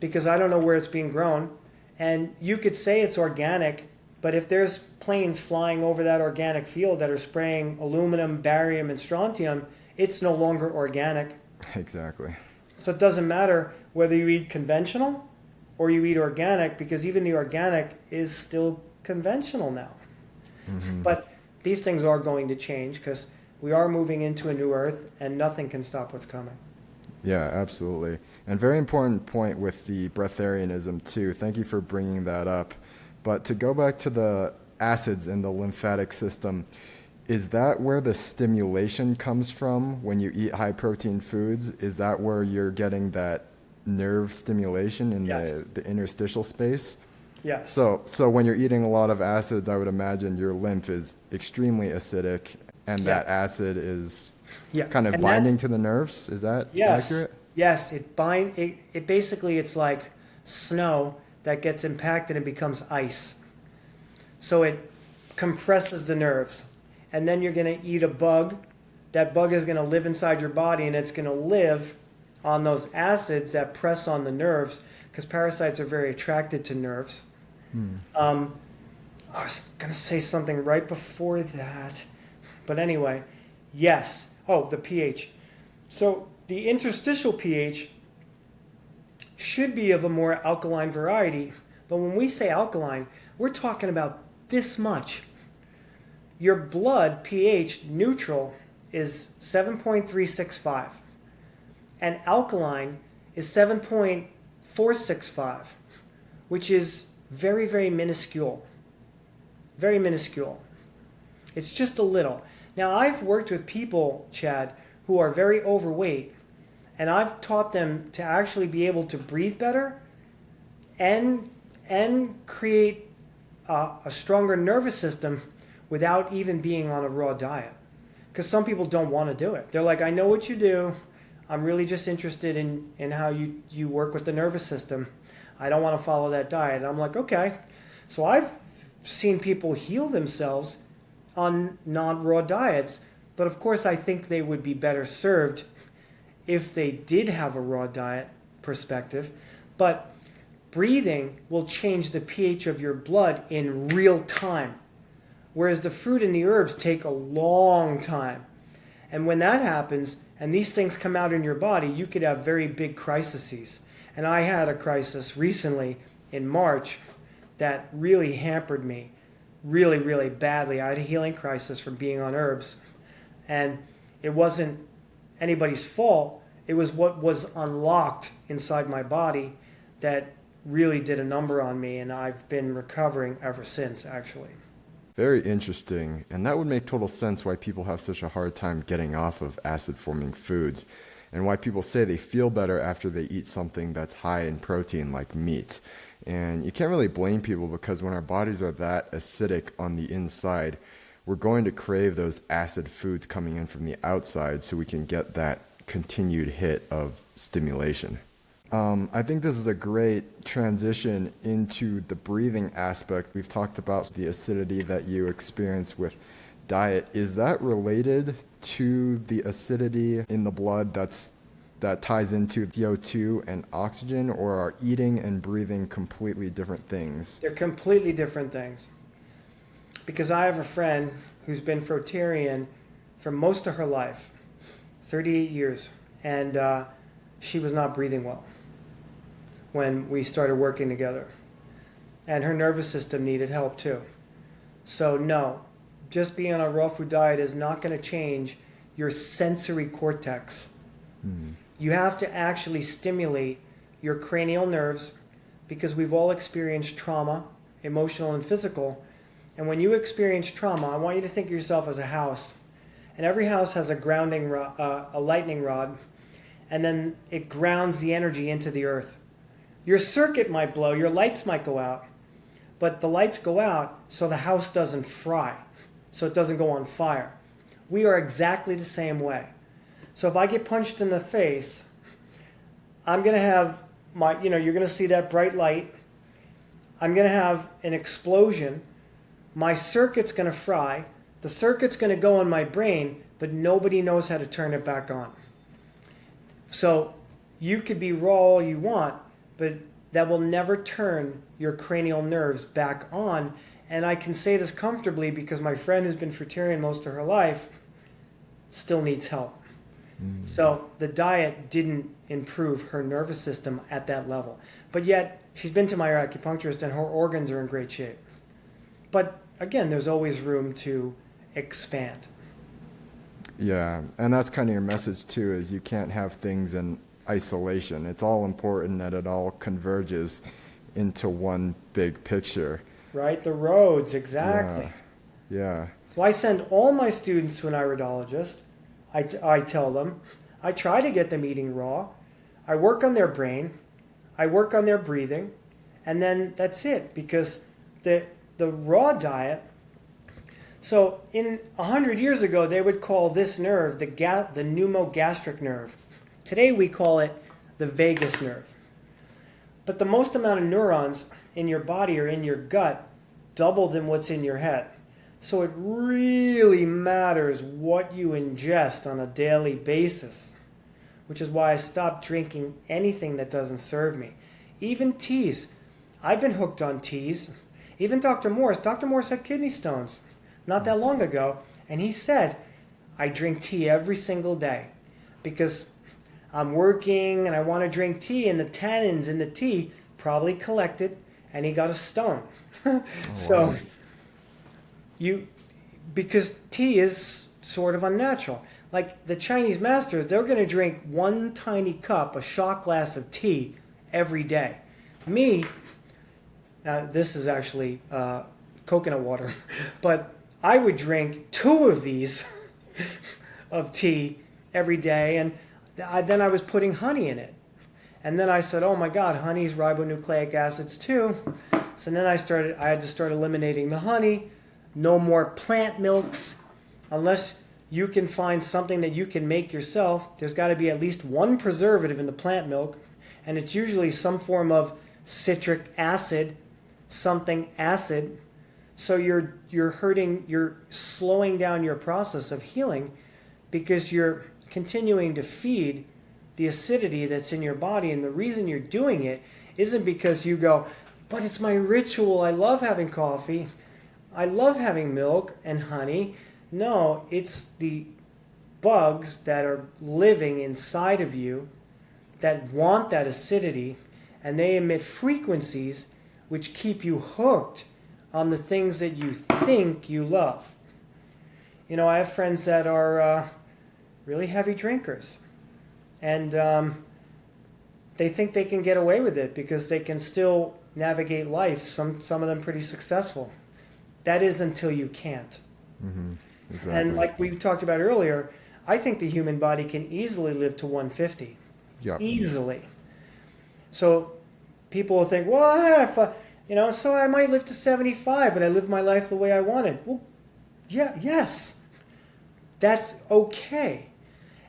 because I don't know where it's being grown. And you could say it's organic, but if there's planes flying over that organic field that are spraying aluminum, barium, and strontium, it's no longer organic. Exactly. So it doesn't matter whether you eat conventional or you eat organic, because even the organic is still conventional now. Mm-hmm. But these things are going to change, because we are moving into a new earth, and nothing can stop what's coming. Yeah, absolutely. And very important point with the breatharianism too. Thank you for bringing that up. But to go back to the acids in the lymphatic system, is that where the stimulation comes from when you eat high protein foods? Is that where you're getting that nerve stimulation in Yes. the interstitial space? Yes. So when you're eating a lot of acids, I would imagine your lymph is extremely acidic, and that acid is kind of binding to the nerves. Is that accurate? Yes, it basically, it's like snow that gets impacted and becomes ice. So it compresses the nerves. And then you're going to eat a bug. That bug is going to live inside your body, and it's going to live on those acids that press on the nerves, because parasites are very attracted to nerves. I was going to say something right before that. But anyway, yes. Oh, the pH. So the interstitial pH should be of a more alkaline variety. But when we say alkaline, we're talking about this much. Your blood pH neutral is 7.365. And alkaline is 7.465, which is very, very minuscule. Very minuscule. It's just a little. Now, I've worked with people, Chad, who are very overweight, and I've taught them to actually be able to breathe better and create a stronger nervous system without even being on a raw diet. Because some people don't want to do it. They're like, I know what you do. I'm really just interested in how you work with the nervous system. I don't want to follow that diet. And I'm like, okay. So I've seen people heal themselves on non-raw diets But of course, I think they would be better served if they did have a raw diet perspective. But breathing will change the pH of your blood in real time, whereas the fruit and the herbs take a long time. And when that happens, and these things come out in your body, you could have very big crises. And I had a crisis recently in March that really hampered me really, really badly. I had a healing crisis from being on herbs. And it wasn't anybody's fault. It was what was unlocked inside my body that really did a number on me. And I've been recovering ever since, actually. Very interesting. And that would make total sense why people have such a hard time getting off of acid-forming foods, and why people say they feel better after they eat something that's high in protein like meat. And you can't really blame people, because when our bodies are that acidic on the inside, we're going to crave those acid foods coming in from the outside so we can get that continued hit of stimulation. I think this is a great transition into the breathing aspect. We've talked about the acidity that you experience with diet. Is that related to the acidity in the blood that ties into CO2 and oxygen, or are eating and breathing completely different things? They're completely different things. Because I have a friend who's been fruitarian for most of her life, 38 years, and she was not breathing well when we started working together. And her nervous system needed help too. So no, just being on a raw food diet is not going to change your sensory cortex. You have to actually stimulate your cranial nerves, because we've all experienced trauma, emotional and physical. And when you experience trauma, I want you to think of yourself as a house. And every house has a grounding a lightning rod, and then it grounds the energy into the earth. Your circuit might blow, your lights might go out, but the lights go out so the house doesn't fry, so it doesn't go on fire. We are exactly the same way. So if I get punched in the face, I'm going to have you're going to see that bright light. I'm going to have an explosion. My circuit's going to fry. The circuit's going to go in my brain, but nobody knows how to turn it back on. So you could be raw all you want, but that will never turn your cranial nerves back on. And I can say this comfortably because my friend who's been fruitarian most of her life still needs help. So the diet didn't improve her nervous system at that level. But yet, she's been to my acupuncturist and her organs are in great shape. But again, there's always room to expand. Yeah, and that's kind of your message too, is you can't have things in isolation. It's all important that it all converges into one big picture. Right, the roads, exactly. Yeah. So I send all my students to an iridologist. I tell them, I try to get them eating raw. I work on their brain. I work on their breathing. And then that's it, because the raw diet, so 100 years ago, they would call this nerve the pneumogastric nerve. Today we call it the vagus nerve. But the most amount of neurons in your body or in your gut double than what's in your head. So it really matters what you ingest on a daily basis, which is why I stopped drinking anything that doesn't serve me. Even teas. I've been hooked on teas. Even Dr. Morse had kidney stones not that long ago, and he said, I drink tea every single day because I'm working and I want to drink tea, and the tannins in the tea probably collected, and he got a stone. So because tea is sort of unnatural. Like the Chinese masters, they're going to drink one tiny cup, a shot glass of tea every day. Me, this is actually coconut water, but I would drink 2 of these of tea every day, and then I was putting honey in it. And then I said, oh my God, honey's ribonucleic acids too. So then I had to start eliminating the honey. No more plant milks. Unless you can find something that you can make yourself, there's got to be at least one preservative in the plant milk, and it's usually some form of citric acid, something acid. So you're slowing down your process of healing because you're continuing to feed the acidity that's in your body. And the reason you're doing it isn't because you go, but it's my ritual. I love having coffee. I love having milk and honey. No, it's the bugs that are living inside of you that want that acidity, and they emit frequencies which keep you hooked on the things that you think you love. You know, I have friends that are really heavy drinkers, and they think they can get away with it because they can still navigate life, some of them pretty successful. That is until you can't. Mm-hmm. Exactly. And like we talked about earlier, I think the human body can easily live to 150. Yep. Easily. So people will think, well, so I might live to 75, but I live my life the way I wanted. Well, yeah, yes. That's okay.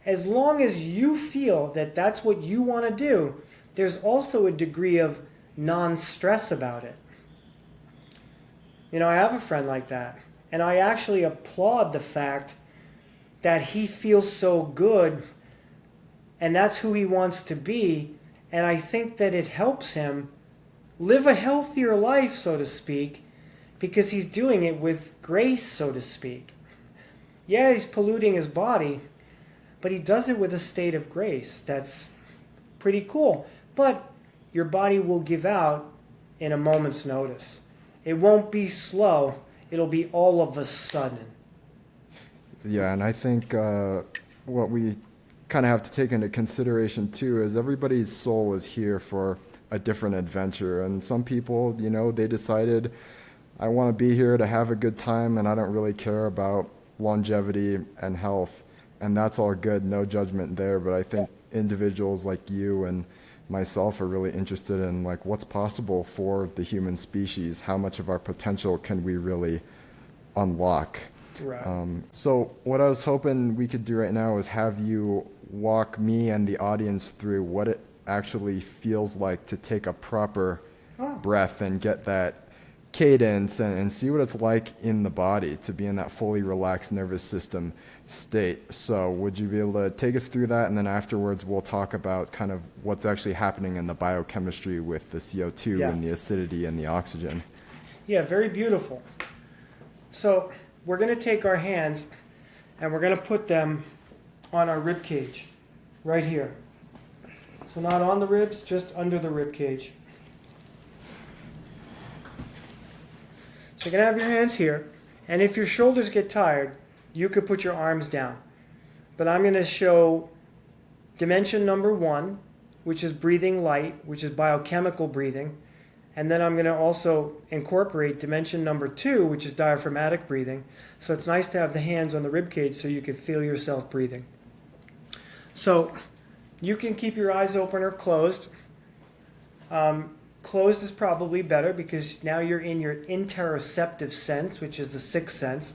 As long as you feel that that's what you want to do, there's also a degree of non-stress about it. You know, I have a friend like that, and I actually applaud the fact that he feels so good, and that's who he wants to be, and I think that it helps him live a healthier life, so to speak, because he's doing it with grace, so to speak. Yeah, he's polluting his body, but he does it with a state of grace. That's pretty cool. But your body will give out in a moment's notice. It won't be slow. It'll be all of a sudden. Yeah, and I think what we kind of have to take into consideration too is everybody's soul is here for a different adventure. And some people, you know, they decided, I want to be here to have a good time and I don't really care about longevity and health. And that's all good, no judgment there. But I think individuals like you and myself are really interested in like what's possible for the human species. How much of our potential can we really unlock? Right. So what I was hoping we could do right now is have you walk me and the audience through what it actually feels like to take a proper breath and get that cadence and see what it's like in the body to be in that fully relaxed nervous system state. So would you be able to take us through that? And then afterwards we'll talk about kind of what's actually happening in the biochemistry with the CO2 and the acidity and the oxygen. Yeah, very beautiful. So we're going to take our hands and we're going to put them on our rib cage right here. So not on the ribs, just under the rib cage. So you're going to have your hands here, and if your shoulders get tired, you could put your arms down. But I'm going to show dimension number 1, which is breathing light, which is biochemical breathing. And then I'm going to also incorporate dimension number 2, which is diaphragmatic breathing. So it's nice to have the hands on the rib cage so you can feel yourself breathing. So you can keep your eyes open or closed. Closed is probably better because now you're in your interoceptive sense, which is the sixth sense.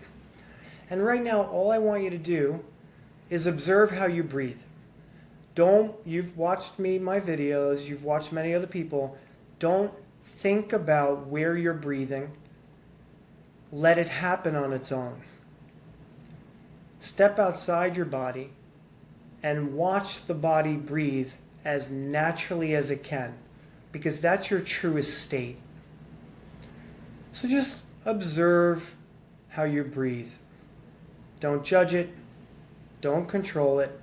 And right now, all I want you to do is observe how you breathe. You've watched my videos, you've watched many other people. Don't think about where you're breathing. Let it happen on its own. Step outside your body and watch the body breathe as naturally as it can, because that's your truest state. So just observe how you breathe. Don't judge it. Don't control it.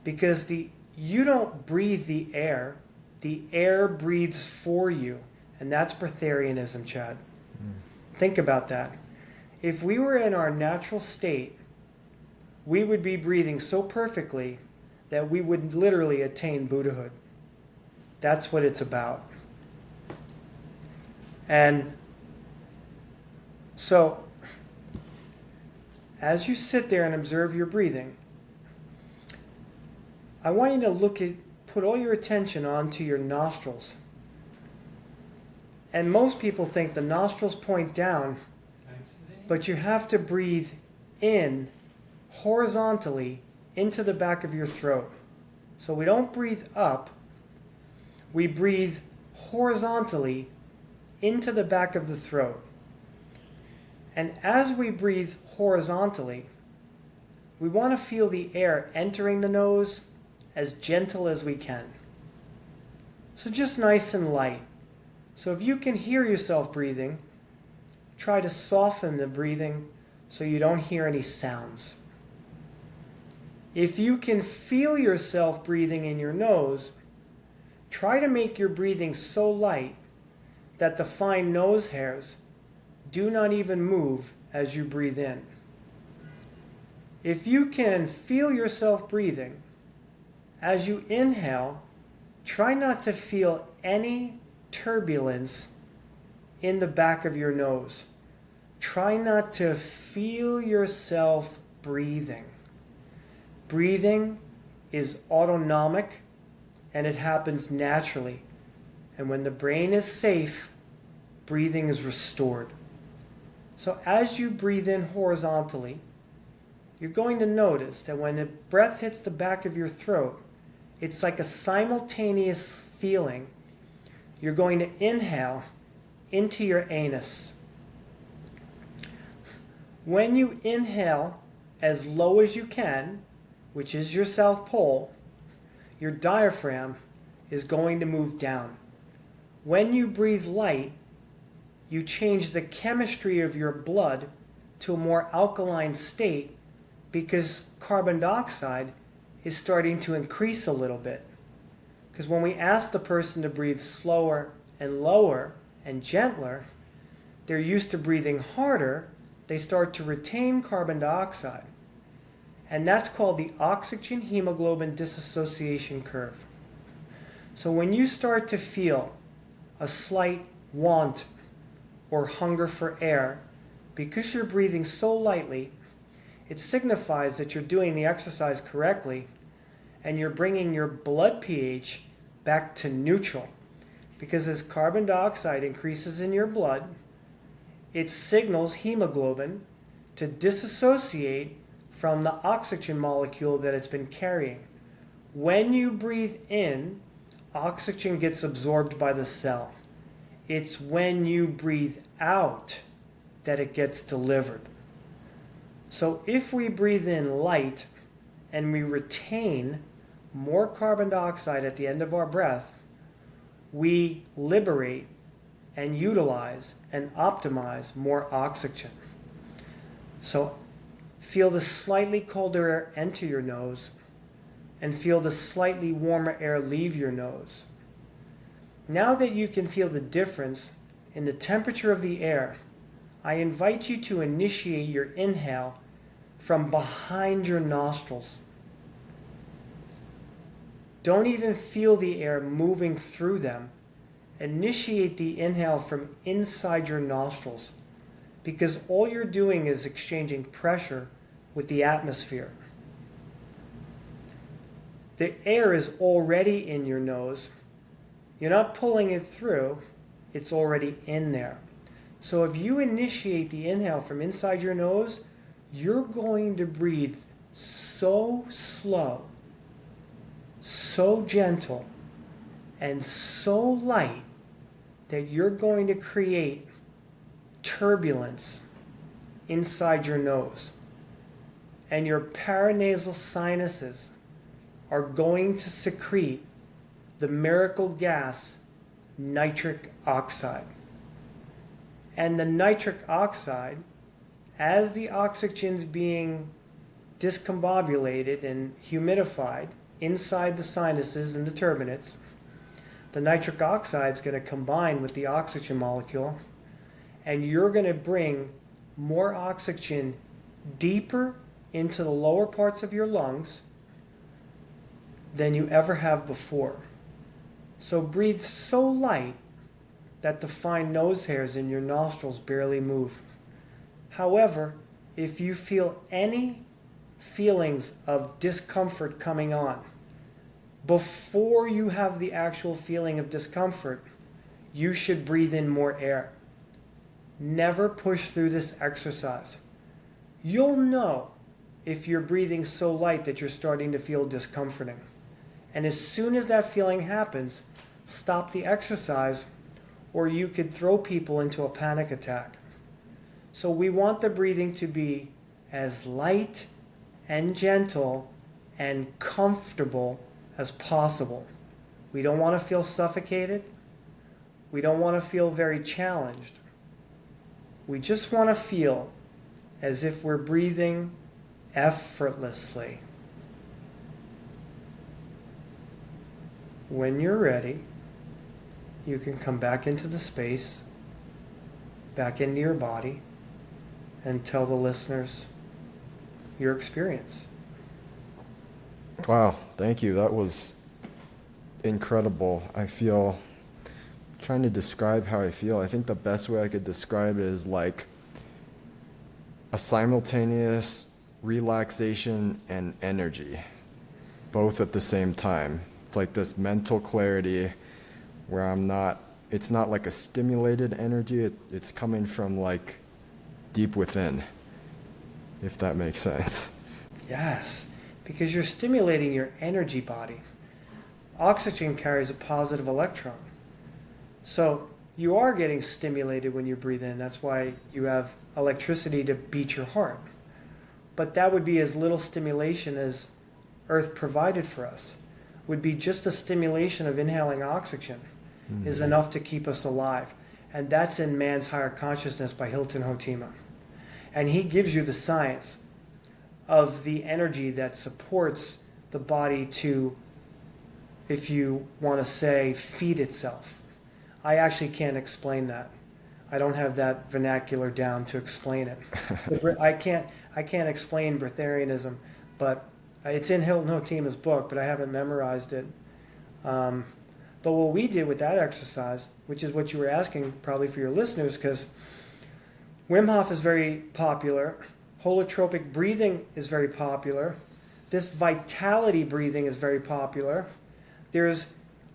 Because you don't breathe the air breathes for you. And that's breatharianism, Chad. Think about that. If we were in our natural state, we would be breathing so perfectly that we would literally attain Buddhahood. That's what it's about. And so, as you sit there and observe your breathing, I want you to put all your attention onto your nostrils. And most people think the nostrils point down, but you have to breathe in horizontally into the back of your throat. So we don't breathe up, we breathe horizontally into the back of the throat. And as we breathe horizontally, we want to feel the air entering the nose as gentle as we can. So just nice and light. So if you can hear yourself breathing, try to soften the breathing so you don't hear any sounds. If you can feel yourself breathing in your nose, try to make your breathing so light that the fine nose hairs do not even move as you breathe in. If you can feel yourself breathing, as you inhale, try not to feel any turbulence in the back of your nose. Try not to feel yourself breathing. Breathing is autonomic and it happens naturally. And when the brain is safe, breathing is restored. So as you breathe in horizontally, you're going to notice that when the breath hits the back of your throat, it's like a simultaneous feeling. You're going to inhale into your anus. When you inhale as low as you can, which is your south pole, your diaphragm is going to move down. When you breathe light, you change the chemistry of your blood to a more alkaline state because carbon dioxide is starting to increase a little bit. Because when we ask the person to breathe slower and lower and gentler, they're used to breathing harder, they start to retain carbon dioxide. And that's called the oxygen hemoglobin dissociation curve. So when you start to feel a slight want or hunger for air, because you're breathing so lightly, it signifies that you're doing the exercise correctly and you're bringing your blood pH back to neutral. Because as carbon dioxide increases in your blood, it signals hemoglobin to disassociate from the oxygen molecule that it's been carrying. When you breathe in, oxygen gets absorbed by the cell. It's when you breathe out that it gets delivered. So if we breathe in light and we retain more carbon dioxide at the end of our breath, we liberate and utilize and optimize more oxygen. So feel the slightly colder air enter your nose and feel the slightly warmer air leave your nose. Now that you can feel the difference in the temperature of the air, I invite you to initiate your inhale from behind your nostrils. Don't even feel the air moving through them. Initiate the inhale from inside your nostrils, because all you're doing is exchanging pressure with the atmosphere. The air is already in your nose. You're not pulling it through, it's already in there. So if you initiate the inhale from inside your nose, you're going to breathe so slow, so gentle, and so light that you're going to create turbulence inside your nose. And your paranasal sinuses are going to secrete the miracle gas, nitric oxide. And the nitric oxide, as the oxygen's being discombobulated and humidified inside the sinuses and the turbinates, the nitric oxide is going to combine with the oxygen molecule, and you're going to bring more oxygen deeper into the lower parts of your lungs than you ever have before. So breathe so light that the fine nose hairs in your nostrils barely move. However, if you feel any feelings of discomfort coming on, before you have the actual feeling of discomfort, you should breathe in more air. Never push through this exercise. You'll know if you're breathing so light that you're starting to feel discomforting. And as soon as that feeling happens, stop the exercise, or you could throw people into a panic attack. So we want the breathing to be as light and gentle and comfortable as possible. We don't want to feel suffocated. We don't want to feel very challenged. We just want to feel as if we're breathing effortlessly. When you're ready, you can come back into the space, back into your body, and tell the listeners your experience. Wow, thank you. That was incredible. Trying to describe how I feel. I think the best way I could describe it is like a simultaneous relaxation and energy, both at the same time. It's like this mental clarity where it's not like a stimulated energy, it's coming from like deep within, if that makes sense. Yes, because you're stimulating your energy body. Oxygen carries a positive electron. So you are getting stimulated when you breathe in. That's why you have electricity to beat your heart. But that would be as little stimulation as Earth provided for us. Would be just a stimulation of inhaling oxygen is enough to keep us alive. And that's in Man's Higher Consciousness by Hilton Hotima. And he gives you the science of the energy that supports the body to, if you want to say, feed itself. I actually can't explain that. I don't have that vernacular down to explain it. I can't explain breatharianism, but it's in Hilton Hotima's book, but I haven't memorized it. But what we did with that exercise, which is what you were asking probably for your listeners, because Wim Hof is very popular, holotropic breathing is very popular, this vitality breathing is very popular. There's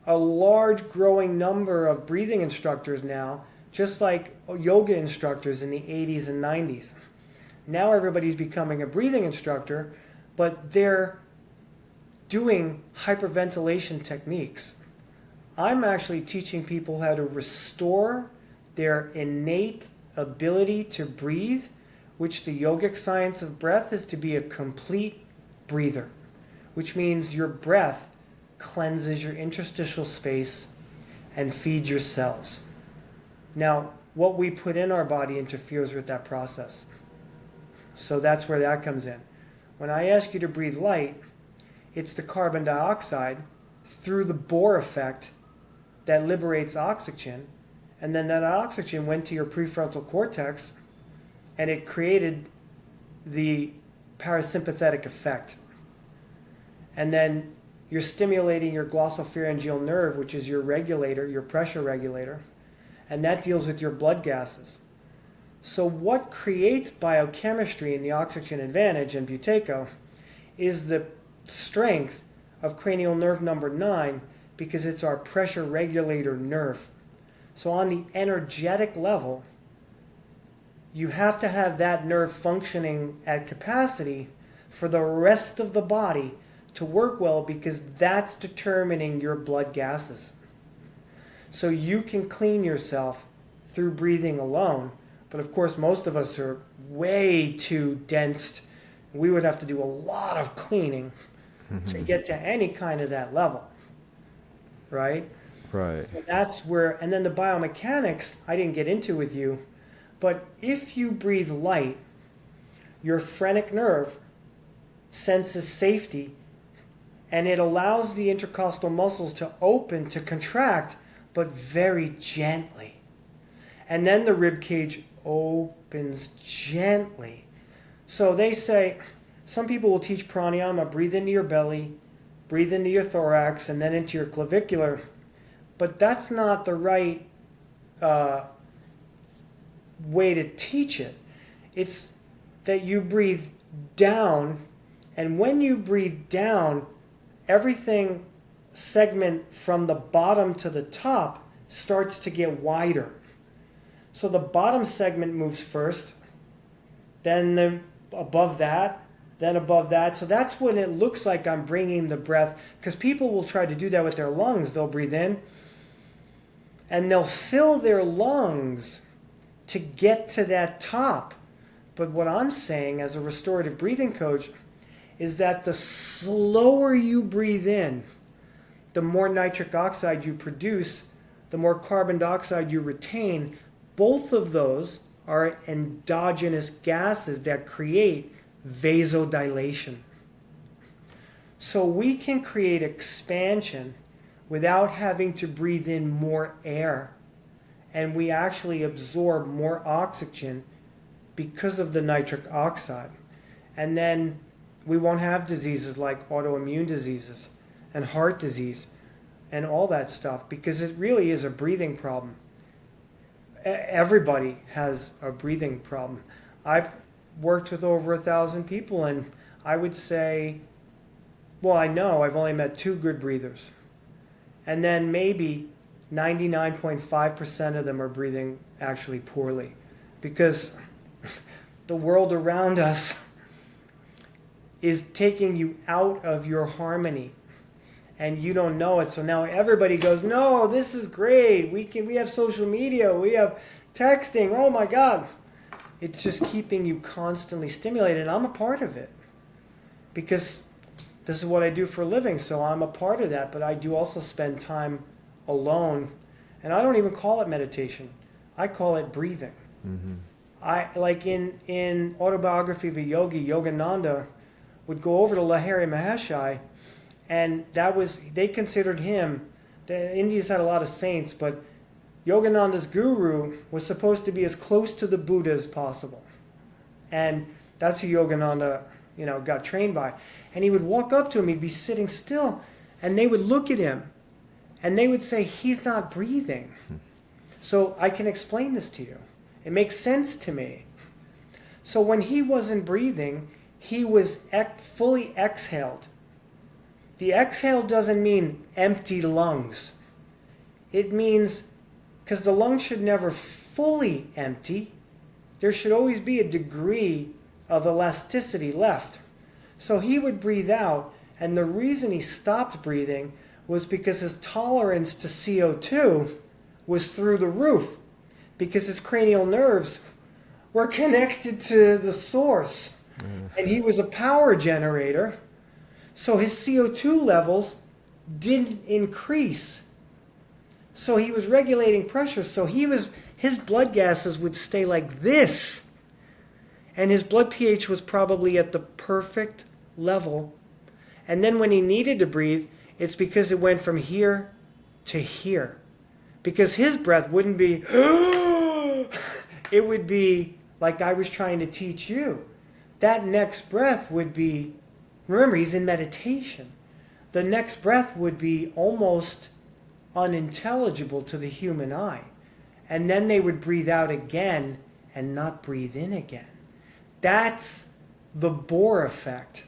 a large growing number of breathing instructors now, just like yoga instructors in the 80s and 90s. Now everybody's becoming a breathing instructor, but they're doing hyperventilation techniques. I'm actually teaching people how to restore their innate ability to breathe, which the yogic science of breath is to be a complete breather, which means your breath cleanses your interstitial space and feeds your cells. Now, what we put in our body interferes with that process. So that's where that comes in. When I ask you to breathe light, it's the carbon dioxide through the Bohr effect that liberates oxygen, and then that oxygen went to your prefrontal cortex and it created the parasympathetic effect. And then you're stimulating your glossopharyngeal nerve, which is your regulator, your pressure regulator, and that deals with your blood gases. So what creates biochemistry in the oxygen advantage and Buteyko is the strength of cranial nerve number 9, because it's our pressure regulator nerve. So on the energetic level, you have to have that nerve functioning at capacity for the rest of the body to work well, because that's determining your blood gases. So you can clean yourself through breathing alone, but of course most of us are way too dense. We would have to do a lot of cleaning to get to any kind of that level, right? Right. So that's where, and then the biomechanics I didn't get into with you, but if you breathe light, your phrenic nerve senses safety, and it allows the intercostal muscles to open, to contract, but very gently. And then the rib cage opens gently. So they say, some people will teach pranayama, breathe into your belly, breathe into your thorax, and then into your clavicular. But that's not the right way to teach it. It's that you breathe down, and when you breathe down, everything segment from the bottom to the top starts to get wider. So the bottom segment moves first, then above that, then above that. So that's when it looks like I'm bringing the breath, because people will try to do that with their lungs. They'll breathe in, and they'll fill their lungs to get to that top. But what I'm saying as a restorative breathing coach is that the slower you breathe in, the more nitric oxide you produce, the more carbon dioxide you retain. Both of those are endogenous gases that create vasodilation. So we can create expansion without having to breathe in more air. And we actually absorb more oxygen because of the nitric oxide. And then we won't have diseases like autoimmune diseases and heart disease and all that stuff, because it really is a breathing problem. Everybody has a breathing problem. I've worked with over 1,000 people, and I would say, well, I know I've only met 2 good breathers. And then maybe 99.5% of them are breathing actually poorly, because the world around us is taking you out of your harmony, and you don't know it. So now everybody goes, no, this is great. We have social media, we have texting. Oh my God. It's just keeping you constantly stimulated. I'm a part of it because this is what I do for a living. So I'm a part of that, but I do also spend time alone, and I don't even call it meditation. I call it breathing. Mm-hmm. I like in Autobiography of a Yogi, Yogananda would go over to Lahiri Maheshai, and they considered him, the Indians had a lot of saints, but Yogananda's guru was supposed to be as close to the Buddha as possible. And that's who Yogananda, got trained by. And he would walk up to him, he'd be sitting still, and they would look at him, and they would say, he's not breathing. So I can explain this to you. It makes sense to me. So when he wasn't breathing, he was fully exhaled. The exhale doesn't mean empty lungs. It means, because the lungs should never fully empty, there should always be a degree of elasticity left. So he would breathe out, and the reason he stopped breathing was because his tolerance to CO2 was through the roof, because his cranial nerves were connected to the source. And he was a power generator, so his CO2 levels didn't increase. So he was regulating pressure, so his blood gases would stay like this. And his blood pH was probably at the perfect level. And then when he needed to breathe, it's because it went from here to here. Because his breath wouldn't be, it would be like I was trying to teach you. That next breath would be, remember, he's in meditation. The next breath would be almost unintelligible to the human eye. And then they would breathe out again and not breathe in again. That's the Bohr effect.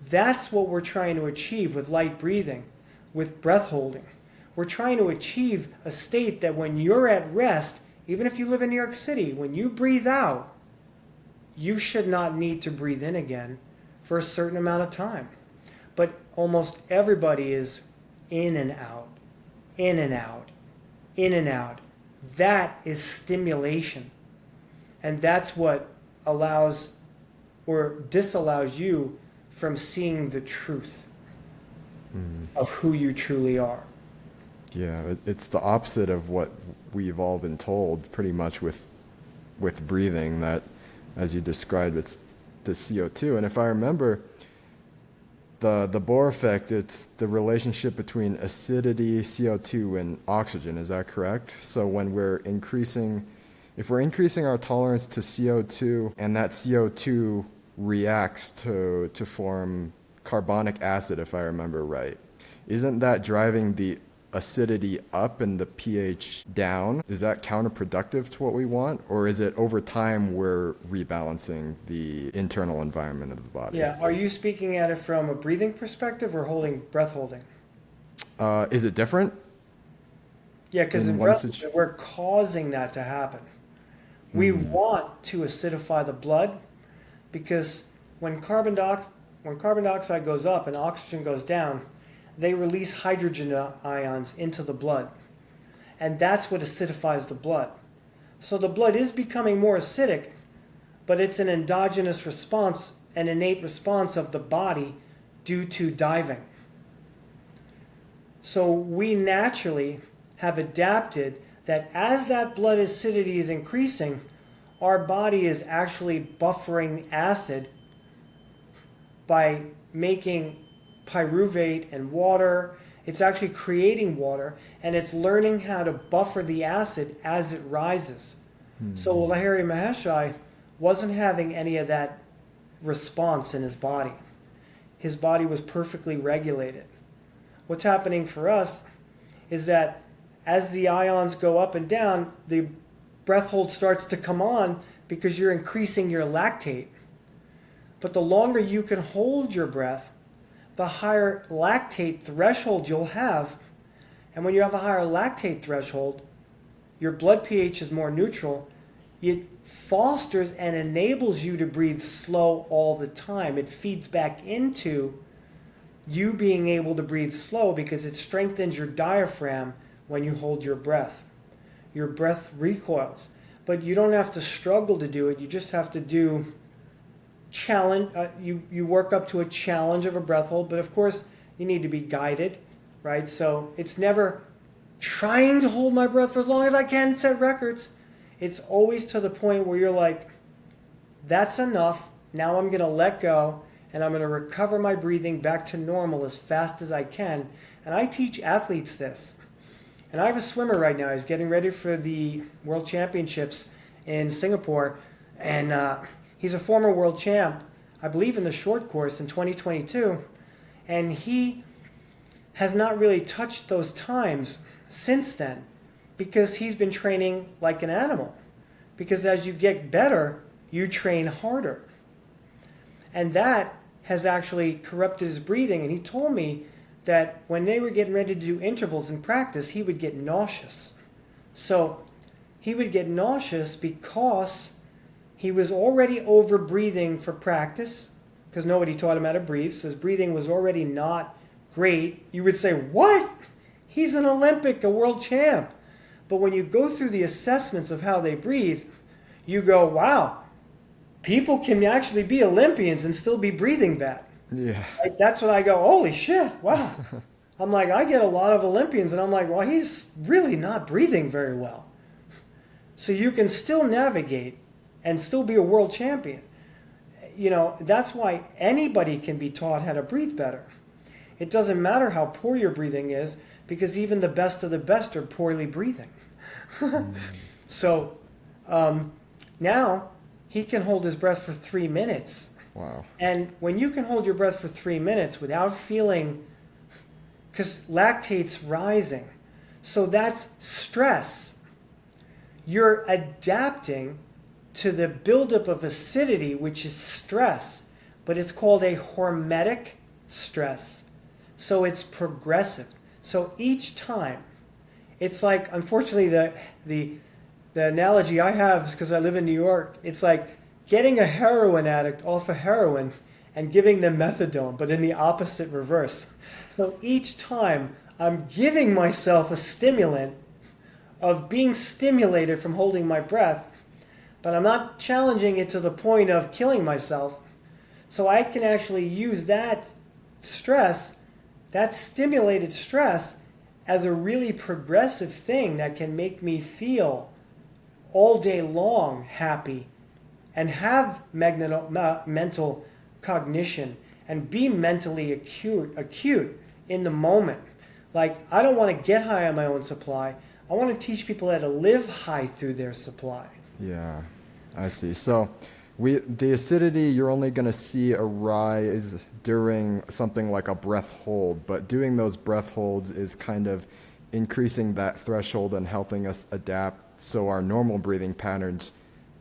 That's what we're trying to achieve with light breathing, with breath holding. We're trying to achieve a state that when you're at rest, even if you live in New York City, when you breathe out, you should not need to breathe in again for a certain amount of time. But almost everybody is in and out, in and out, in and out. That is stimulation. And that's what allows or disallows you from seeing the truth of who you truly are. Yeah, it's the opposite of what we've all been told pretty much with breathing, that, as you described, it's the CO2. And if I remember, the Bohr effect, it's the relationship between acidity, CO2, and oxygen. Is that correct? So when if we're increasing our tolerance to CO2, and that CO2 reacts to form carbonic acid, if I remember right, isn't that driving the acidity up and the pH down? Is that counterproductive to what we want? Or is it over time we're rebalancing the internal environment of the body? Yeah, are you speaking at it from a breathing perspective or breath holding? Is it different? Yeah, because in breath holding, we're causing that to happen. We want to acidify the blood, because when carbon dioxide goes up and oxygen goes down, they release hydrogen ions into the blood. And that's what acidifies the blood. So the blood is becoming more acidic, but it's an endogenous response, an innate response of the body due to diving. So we naturally have adapted that as that blood acidity is increasing, our body is actually buffering acid by making pyruvate and water. It's actually creating water, and it's learning how to buffer the acid as it rises. So Lahiri Maheshai wasn't having any of that response in his body. His body was perfectly regulated. What's happening for us is that as the ions go up and down, the breath hold starts to come on because you're increasing your lactate. But the longer you can hold your breath, the higher lactate threshold you'll have. And when you have a higher lactate threshold, your blood pH is more neutral. It fosters and enables you to breathe slow all the time. It feeds back into you being able to breathe slow because it strengthens your diaphragm when you hold your breath. Your breath recoils. But you don't have to struggle to do it. You just have to do challenge. You work up to a challenge of a breath hold, but of course you need to be guided, right? So it's never trying to hold my breath for as long as I can, set records. It's always to the point where you're like, that's enough. Now I'm going to let go, and I'm going to recover my breathing back to normal as fast as I can. And I teach athletes this. And I have a swimmer right now. He's getting ready for the World Championships in Singapore. And he's a former world champ, I believe in the short course in 2022. And he has not really touched those times since then because he's been training like an animal. Because as you get better, you train harder. And that has actually corrupted his breathing. And he told me that when they were getting ready to do intervals in practice, he would get nauseous. So he would get nauseous because he was already over breathing for practice because nobody taught him how to breathe. So his breathing was already not great. You would say, what? He's an Olympic, a world champ. But when you go through the assessments of how they breathe, you go, wow, people can actually be Olympians and still be breathing bad. Yeah. Like, that's when I go, holy shit, wow. I'm like, I get a lot of Olympians, and I'm like, well, he's really not breathing very well. So you can still navigate and still be a world champion. You know, that's why anybody can be taught how to breathe better. It doesn't matter how poor your breathing is, because even the best of the best are poorly breathing. So now he can hold his breath for 3 minutes. Wow. And when you can hold your breath for 3 minutes without feeling, because lactate's rising, so that's stress. You're adapting to the buildup of acidity, which is stress, but it's called a hormetic stress. So it's progressive. So each time, it's like, unfortunately, the analogy I have is because I live in New York, it's like getting a heroin addict off of heroin and giving them methadone, but in the opposite reverse. So each time I'm giving myself a stimulant of being stimulated from holding my breath, but I'm not challenging it to the point of killing myself. So I can actually use that stress, that stimulated stress, as a really progressive thing that can make me feel all day long happy and have mental cognition and be mentally acute in the moment. Like, I don't want to get high on my own supply. I want to teach people how to live high through their supply. Yeah, I see. So the acidity, you're only going to see a rise during something like a breath hold, but doing those breath holds is kind of increasing that threshold and helping us adapt so our normal breathing patterns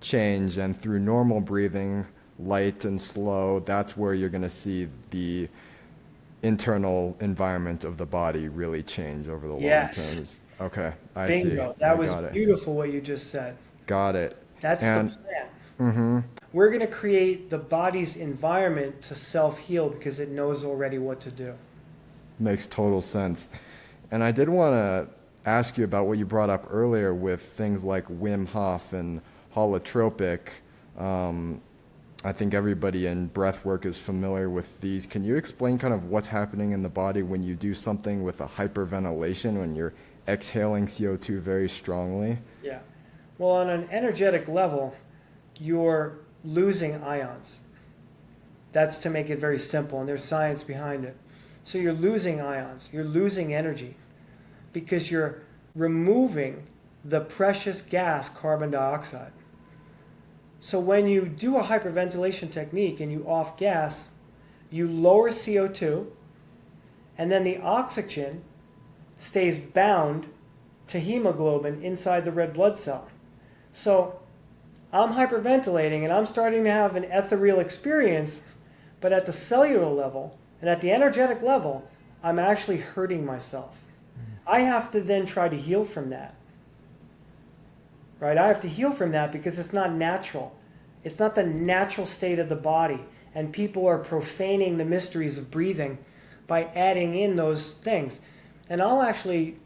change. And through normal breathing, light and slow, that's where you're going to see the internal environment of the body really change over the long term. Okay, I see. Bingo. That was got it. Beautiful what you just said. Got it. That's the plan. We're going to create the body's environment to self-heal because it knows already what to do. Makes total sense. And I did want to ask you about what you brought up earlier with things like Wim Hof and holotropic. I think everybody in breath work is familiar with these. Can you explain kind of what's happening in the body when you do something with a hyperventilation, when you're exhaling CO2 very strongly? Yeah. Well, on an energetic level, you're losing ions. That's to make it very simple, and there's science behind it. So you're losing ions, you're losing energy, because you're removing the precious gas carbon dioxide. So when you do a hyperventilation technique and you off gas, you lower CO2, and then the oxygen stays bound to hemoglobin inside the red blood cell. So I'm hyperventilating and I'm starting to have an ethereal experience, but at the cellular level and at the energetic level, I'm actually hurting myself. I have to then try to heal from that. Right? I have to heal from that because it's not natural. It's not the natural state of the body. And people are profaning the mysteries of breathing by adding in those things. And I'll actually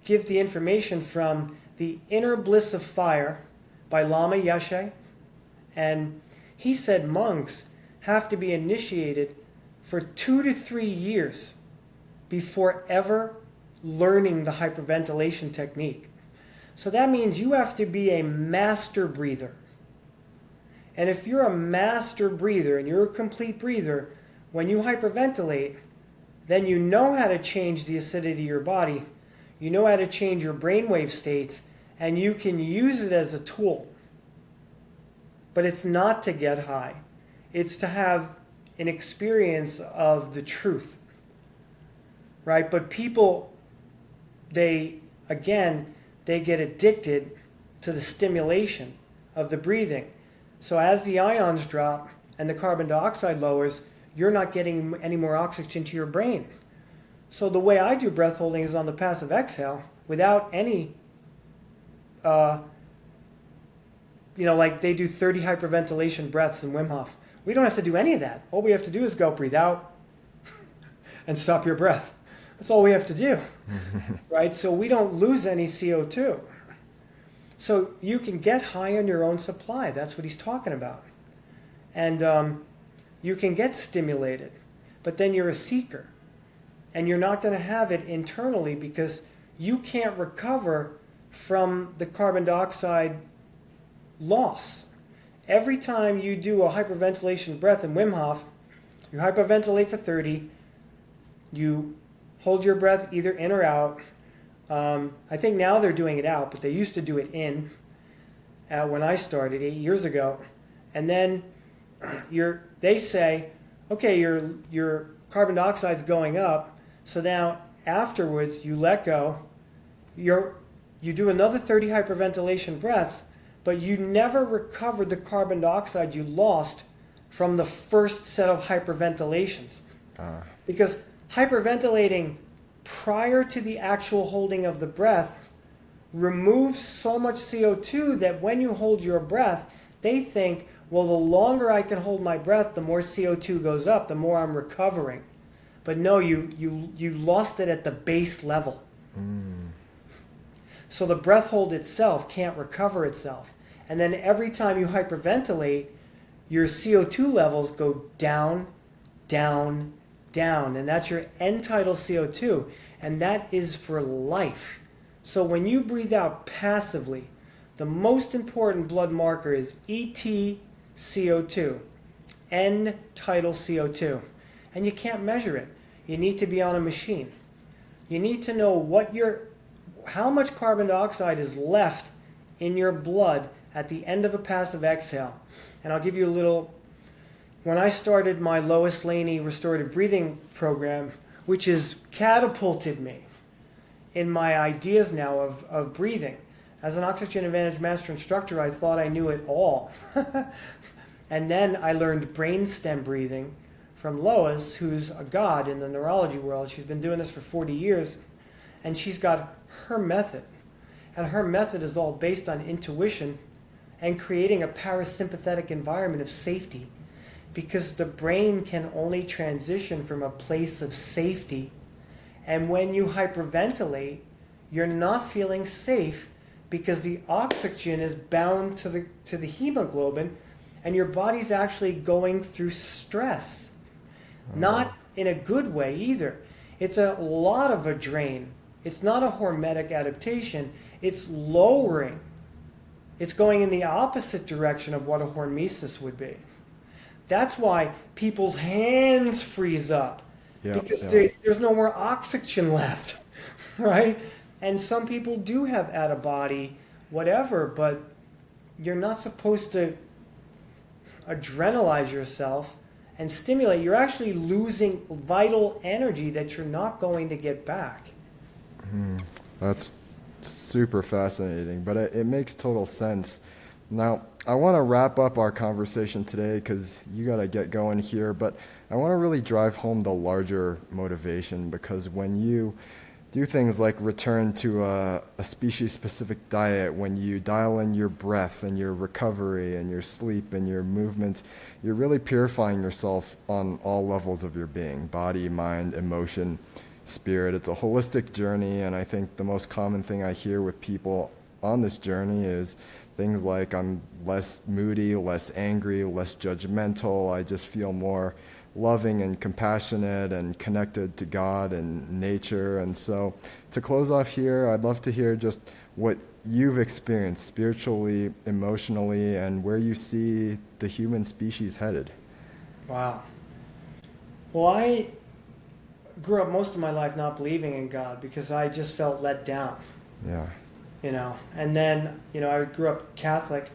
give the information from The Inner Bliss of Fire by Lama Yeshe. And he said monks have to be initiated for 2 to 3 years before ever learning the hyperventilation technique. So that means you have to be a master breather. And if you're a master breather and you're a complete breather, when you hyperventilate, then you know how to change the acidity of your body, you know how to change your brainwave states, and you can use it as a tool. But it's not to get high. It's to have an experience of the truth. Right? But people, they get addicted to the stimulation of the breathing. So as the ions drop and the carbon dioxide lowers, you're not getting any more oxygen to your brain. So the way I do breath holding is on the passive exhale without any, like they do 30 hyperventilation breaths in Wim Hof. We don't have to do any of that. All we have to do is go breathe out and stop your breath. That's all we have to do, right? So we don't lose any CO2. So you can get high on your own supply. That's what he's talking about. And you can get stimulated, but then you're a seeker. And you're not going to have it internally because you can't recover from the carbon dioxide loss. Every time you do a hyperventilation breath in Wim Hof, you hyperventilate for 30, you hold your breath either in or out. I think now they're doing it out, but they used to do it in when I started 8 years ago. And then they say, okay, your carbon dioxide's going up, so now afterwards you let go. You do another 30 hyperventilation breaths, but you never recovered the carbon dioxide you lost from the first set of hyperventilations. Because hyperventilating prior to the actual holding of the breath removes so much CO2 that when you hold your breath, they think, well, the longer I can hold my breath, the more CO2 goes up, the more I'm recovering. But no, you lost it at the base level. So the breath hold itself can't recover itself. And then every time you hyperventilate, your CO2 levels go down, down, down. And that's your end-tidal CO2. And that is for life. So when you breathe out passively, the most important blood marker is EtCO2, end-tidal CO2. And you can't measure it. You need to be on a machine. You need to know how much carbon dioxide is left in your blood at the end of a passive exhale. And I'll give you a little. When I started my Lois Laney Restorative Breathing program, which has catapulted me in my ideas now of breathing. As an Oxygen Advantage Master Instructor, I thought I knew it all. And then I learned brainstem breathing from Lois, who's a god in the neurology world. She's been doing this for 40 years, and she's got her method. And her method is all based on intuition and creating a parasympathetic environment of safety, because the brain can only transition from a place of safety. And when you hyperventilate, you're not feeling safe because the oxygen is bound to the hemoglobin, and your body's actually going through stress. Not in a good way either. It's a lot of a drain. It's not a hormetic adaptation. It's lowering. It's going in the opposite direction of what a hormesis would be. That's why people's hands freeze up. Because there's no more oxygen left, right? And some people do have out-of-body whatever, but you're not supposed to adrenalize yourself and stimulate. You're actually losing vital energy that you're not going to get back. That's super fascinating, but it makes total sense. Now, I want to wrap up our conversation today because you got to get going here, but I want to really drive home the larger motivation, because when you do things like return to a species-specific diet, when you dial in your breath and your recovery and your sleep and your movement, you're really purifying yourself on all levels of your being: body, mind, emotion, spirit. It's a holistic journey, and I think the most common thing I hear with people on this journey is things like, I'm less moody, less angry, less judgmental. I just feel more loving and compassionate and connected to God and nature. And so to close off here, I'd love to hear just what you've experienced spiritually, emotionally, and where you see the human species headed. Wow. Well, I grew up most of my life not believing in God because I just felt let down. Yeah. And then, I grew up Catholic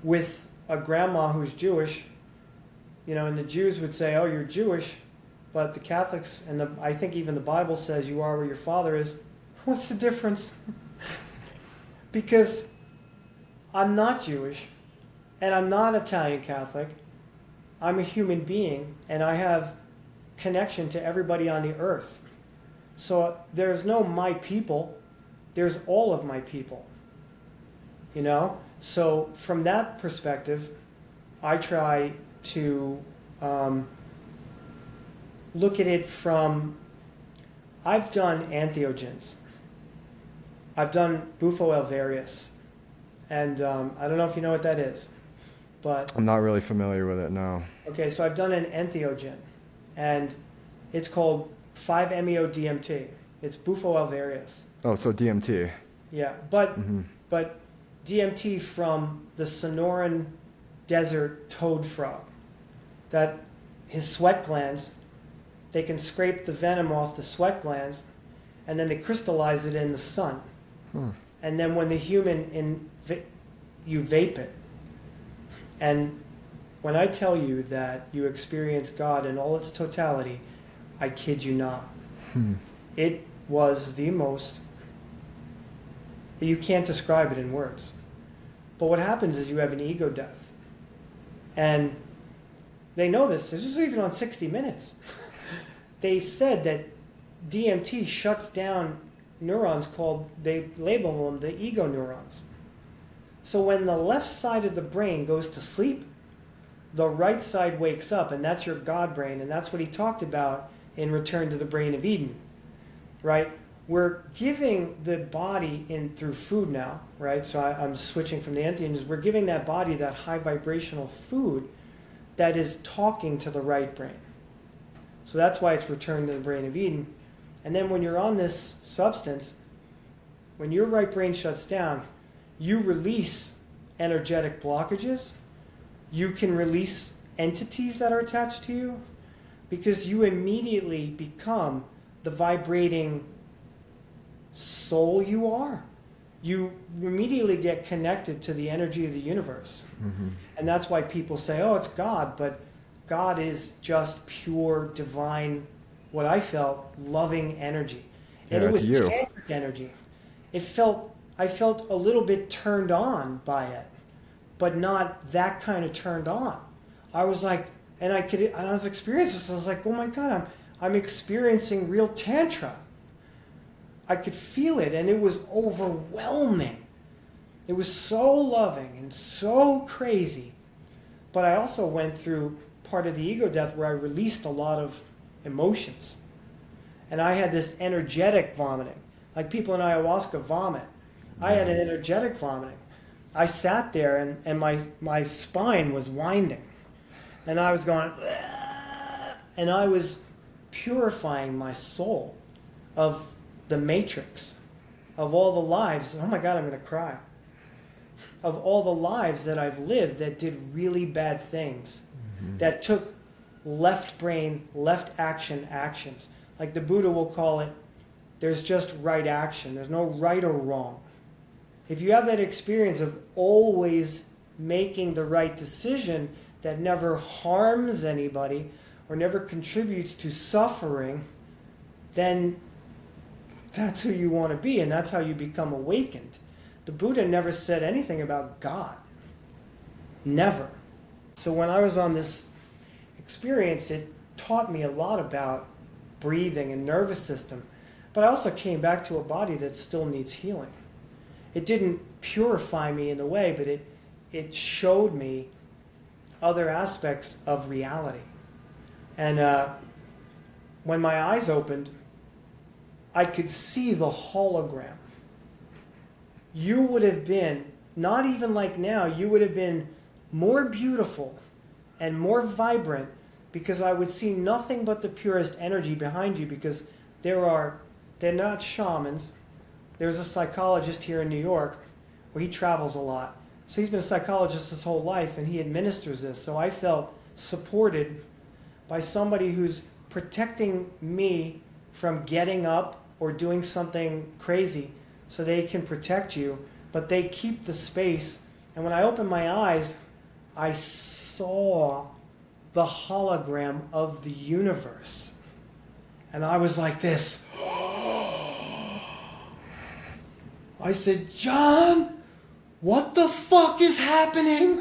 with a grandma who's Jewish, and the Jews would say, oh, you're Jewish, but the Catholics, and I think even the Bible says you are where your father is. What's the difference? Because I'm not Jewish, and I'm not Italian Catholic. I'm a human being, and I have connection to everybody on the earth. So there's no my people. There's all of my people, So from that perspective, I try to look at it from, I've done entheogens. I've done bufo alvarius. And I don't know if you know what that is, but... I'm not really familiar with it, no. Okay, so I've done an entheogen, and it's called 5-MeO-DMT. It's bufo alvarius. Oh, so DMT. Yeah, but DMT from the Sonoran desert toad frog. That his sweat glands, they can scrape the venom off the sweat glands, and then they crystallize it in the sun. And then when the human, you vape it. And when I tell you that you experience God in all its totality, I kid you not. It was the most... You can't describe it in words. But what happens is you have an ego death. And they know this. This is even on 60 Minutes. They said that DMT shuts down neurons called, they label them the ego neurons. So when the left side of the brain goes to sleep, the right side wakes up, and that's your God brain. And that's what he talked about in Return to the Brain of Eden, right? We're giving the body in through food now, right? So I'm switching from the entheogens. We're giving that body that high vibrational food that is talking to the right brain. So that's why it's Return to the Brain of Eden. And then when you're on this substance, when your right brain shuts down, you release energetic blockages. You can release entities that are attached to you, because you immediately become the vibrating soul you are. You immediately get connected to the energy of the universe. And that's why people say, oh, it's God, but God is just pure, divine, what I felt, loving energy. And it was tantric energy. I felt a little bit turned on by it, but not that kind of turned on. I was like, and I was experiencing this. I was like, oh my God, I'm experiencing real tantra. I could feel it, and it was overwhelming. It was so loving and so crazy. But I also went through part of the ego death where I released a lot of emotions. And I had this energetic vomiting, like people in ayahuasca vomit. I had an energetic vomiting. I sat there and my spine was winding. And I was going, and I was purifying my soul of the matrix, of all the lives. Oh my God, I'm going to cry. Of all the lives that I've lived that did really bad things, that took left brain, left action actions. Like the Buddha will call it, there's just right action. There's no right or wrong. If you have that experience of always making the right decision that never harms anybody or never contributes to suffering, then that's who you want to be, and that's how you become awakened. The Buddha never said anything about God. Never. So when I was on this experience, it taught me a lot about breathing and nervous system, but I also came back to a body that still needs healing. It didn't purify me in the way, but it showed me other aspects of reality. And when my eyes opened, I could see the hologram. You would have been, not even like now, you would have been more beautiful and more vibrant because I would see nothing but the purest energy behind you, because they're not shamans. There's a psychologist here in New York where he travels a lot. So he's been a psychologist his whole life, and he administers this. So I felt supported by somebody who's protecting me from getting up or doing something crazy, so they can protect you, but they keep the space. And when I opened my eyes, I saw the hologram of the universe. And I was like this. I said, John, what the fuck is happening?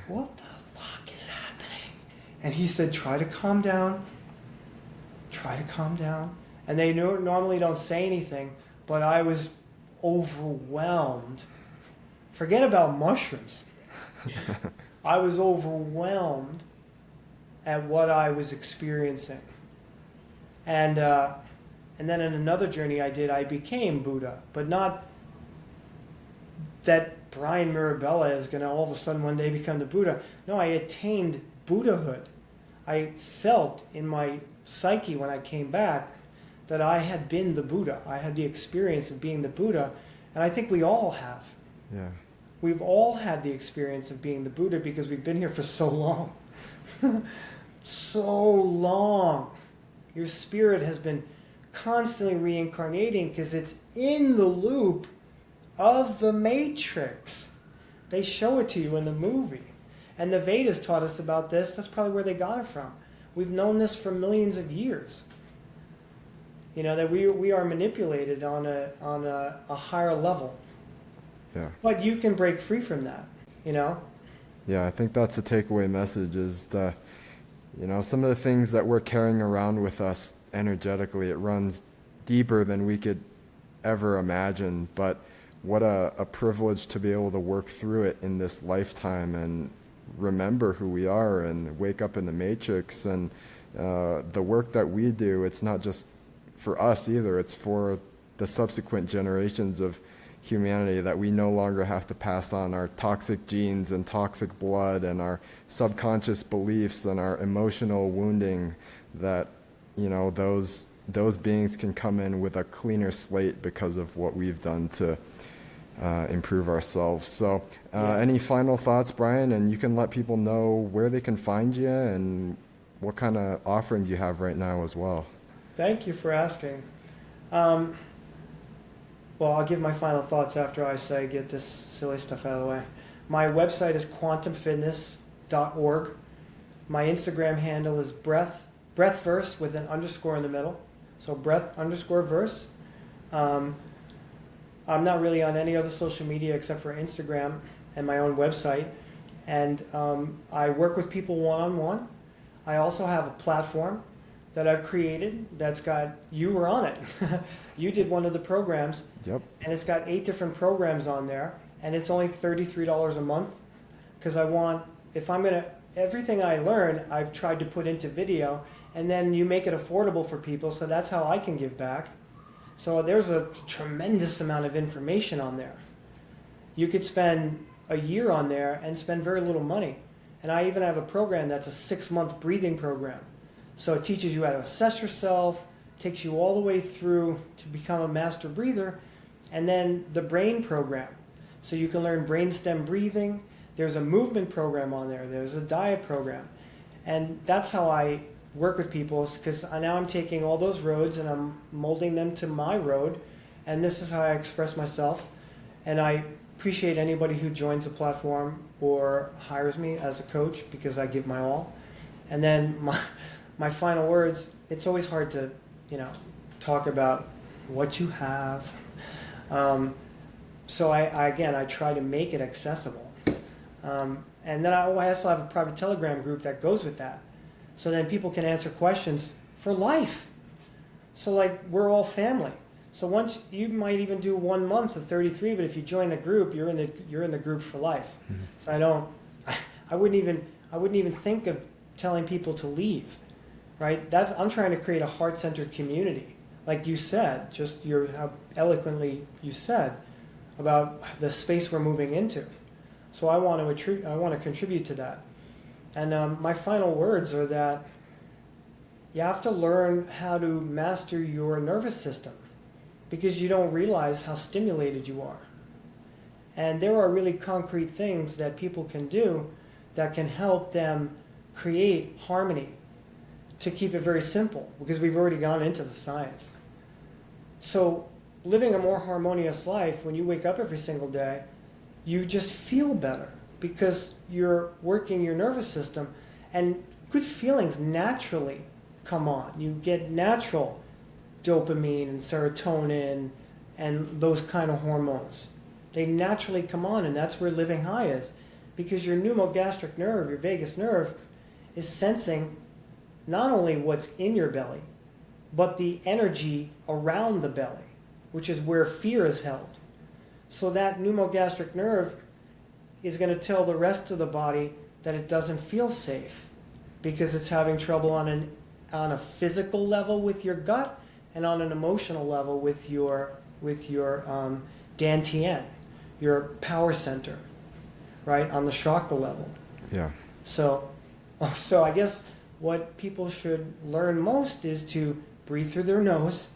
What the fuck is happening? And he said, try to calm down. Try to calm down. And they normally don't say anything, but I was overwhelmed. Forget about mushrooms. I was overwhelmed at what I was experiencing. And then in another journey I did, I became Buddha, but not that Bryan Mirabella is going to all of a sudden one day become the Buddha. No, I attained Buddhahood. I felt in my psyche when I came back that I had been the Buddha. I had the experience of being the Buddha, and I think we all have. Yeah. We've all had the experience of being the Buddha because we've been here for so long. So long. Your spirit has been constantly reincarnating because it's in the loop of the matrix. They show it to you in the movie. And the Vedas taught us about this. That's probably where they got it from. We've known this for millions of years. You know, that we are manipulated on a higher level. Yeah. But you can break free from that, you know? Yeah, I think that's the takeaway message is some of the things that we're carrying around with us energetically, it runs deeper than we could ever imagine. But what a privilege to be able to work through it in this lifetime and remember who we are and wake up in the matrix. And the work that we do, it's not just for us either, it's for the subsequent generations of humanity, that we no longer have to pass on our toxic genes and toxic blood and our subconscious beliefs and our emotional wounding, that those beings can come in with a cleaner slate because of what we've done to improve ourselves. So any final thoughts, Bryan? And you can let people know where they can find you and what kind of offerings you have right now as well. Thank you for asking. Well, I'll give my final thoughts after I get this silly stuff out of the way. My website is quantumfitness.org. My Instagram handle is breathverse with an underscore in the middle. So breath_verse. I'm not really on any other social media except for Instagram and my own website. And I work with people one-on-one. I also have a platform that I've created that's got, you were on it. You did one of the programs. Yep. And it's got 8 different programs on there. And it's only $33 a month. Because everything I learn, I've tried to put into video. And then you make it affordable for people, so that's how I can give back. So there's a tremendous amount of information on there. You could spend a year on there and spend very little money. And I even have a program that's a 6-month breathing program. So it teaches you how to assess yourself, takes you all the way through to become a master breather, and then the brain program. So you can learn brainstem breathing. There's a movement program on there. There's a diet program. And that's how I work with people, because now I'm taking all those roads and I'm molding them to my road. And this is how I express myself. And I appreciate anybody who joins the platform or hires me as a coach, because I give my all. And then my final words, it's always hard to, talk about what you have. So I try to make it accessible. And then I also have a private Telegram group that goes with that. So then people can answer questions for life. So like, we're all family. So once you might even do 1 month of 33, but if you join the group, you're in the group for life. Mm-hmm. So I wouldn't even think of telling people to leave, right? I'm trying to create a heart-centered community. Like you said, how eloquently you said about the space we're moving into. So I want to contribute to that. And my final words are that you have to learn how to master your nervous system, because you don't realize how stimulated you are. And there are really concrete things that people can do that can help them create harmony, to keep it very simple, because we've already gone into the science. So living a more harmonious life, when you wake up every single day, you just feel better because you're working your nervous system, and good feelings naturally come on. You get natural dopamine and serotonin and those kind of hormones. They naturally come on, and that's where living high is, because your pneumogastric nerve, your vagus nerve, is sensing not only what's in your belly, but the energy around the belly, which is where fear is held. So that pneumogastric nerve is going to tell the rest of the body that it doesn't feel safe, because it's having trouble on a physical level with your gut, and on an emotional level with your dantian, your power center, right, on the chakra level. Yeah. So I guess what people should learn most is to breathe through their nose.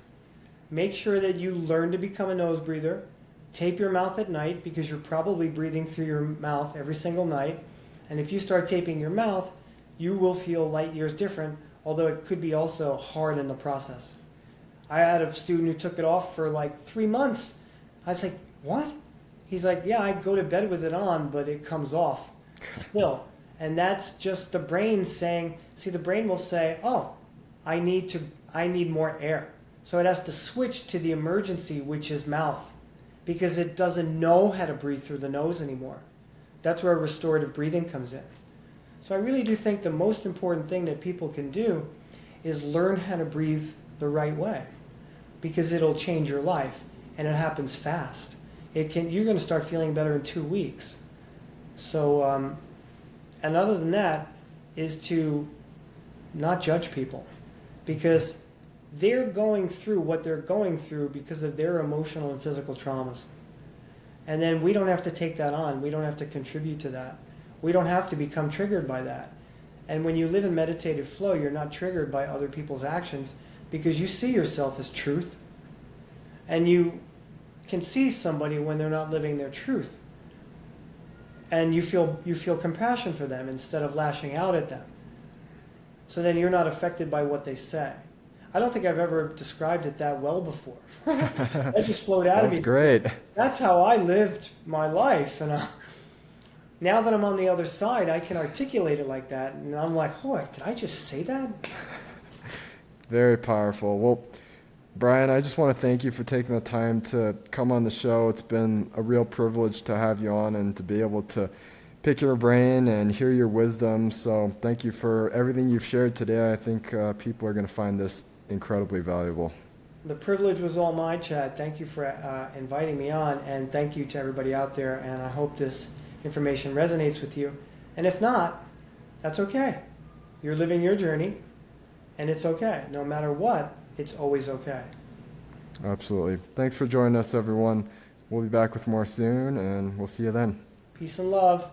Make sure that you learn to become a nose breather. Tape your mouth at night, because you're probably breathing through your mouth every single night. And if you start taping your mouth, you will feel light years different, although it could be also hard in the process. I had a student who took it off for like 3 months. I was like, what? He's like, yeah, I go to bed with it on, but it comes off still. And that's just the brain saying, the brain will say, oh, I need more air. So it has to switch to the emergency, which is mouth, because it doesn't know how to breathe through the nose anymore. That's where restorative breathing comes in. So I really do think the most important thing that people can do is learn how to breathe the right way, because it'll change your life, and it happens fast. You're going to start feeling better in 2 weeks. So, and other than that, is to not judge people, because they're going through what they're going through because of their emotional and physical traumas. And then we don't have to take that on. We don't have to contribute to that. We don't have to become triggered by that. And when you live in meditative flow, you're not triggered by other people's actions, because you see yourself as truth. And you can see somebody when they're not living their truth. And you feel compassion for them instead of lashing out at them. So then you're not affected by what they say. I don't think I've ever described it that well before. That just flowed out of me. That's great. That's how I lived my life. And now that I'm on the other side, I can articulate it like that. And I'm like, oh, did I just say that? Very powerful. Well, Bryan, I just want to thank you for taking the time to come on the show. It's been a real privilege to have you on and to be able to pick your brain and hear your wisdom. So thank you for everything you've shared today. I think people are going to find this incredibly valuable. The privilege was all mine, Chad. Thank you for inviting me on, and thank you to everybody out there. And I hope this information resonates with you. And if not, that's okay. You're living your journey, And it's okay. No matter what, it's always okay. Absolutely. Thanks for joining us, everyone. We'll be back with more soon, and we'll see you then. Peace and love.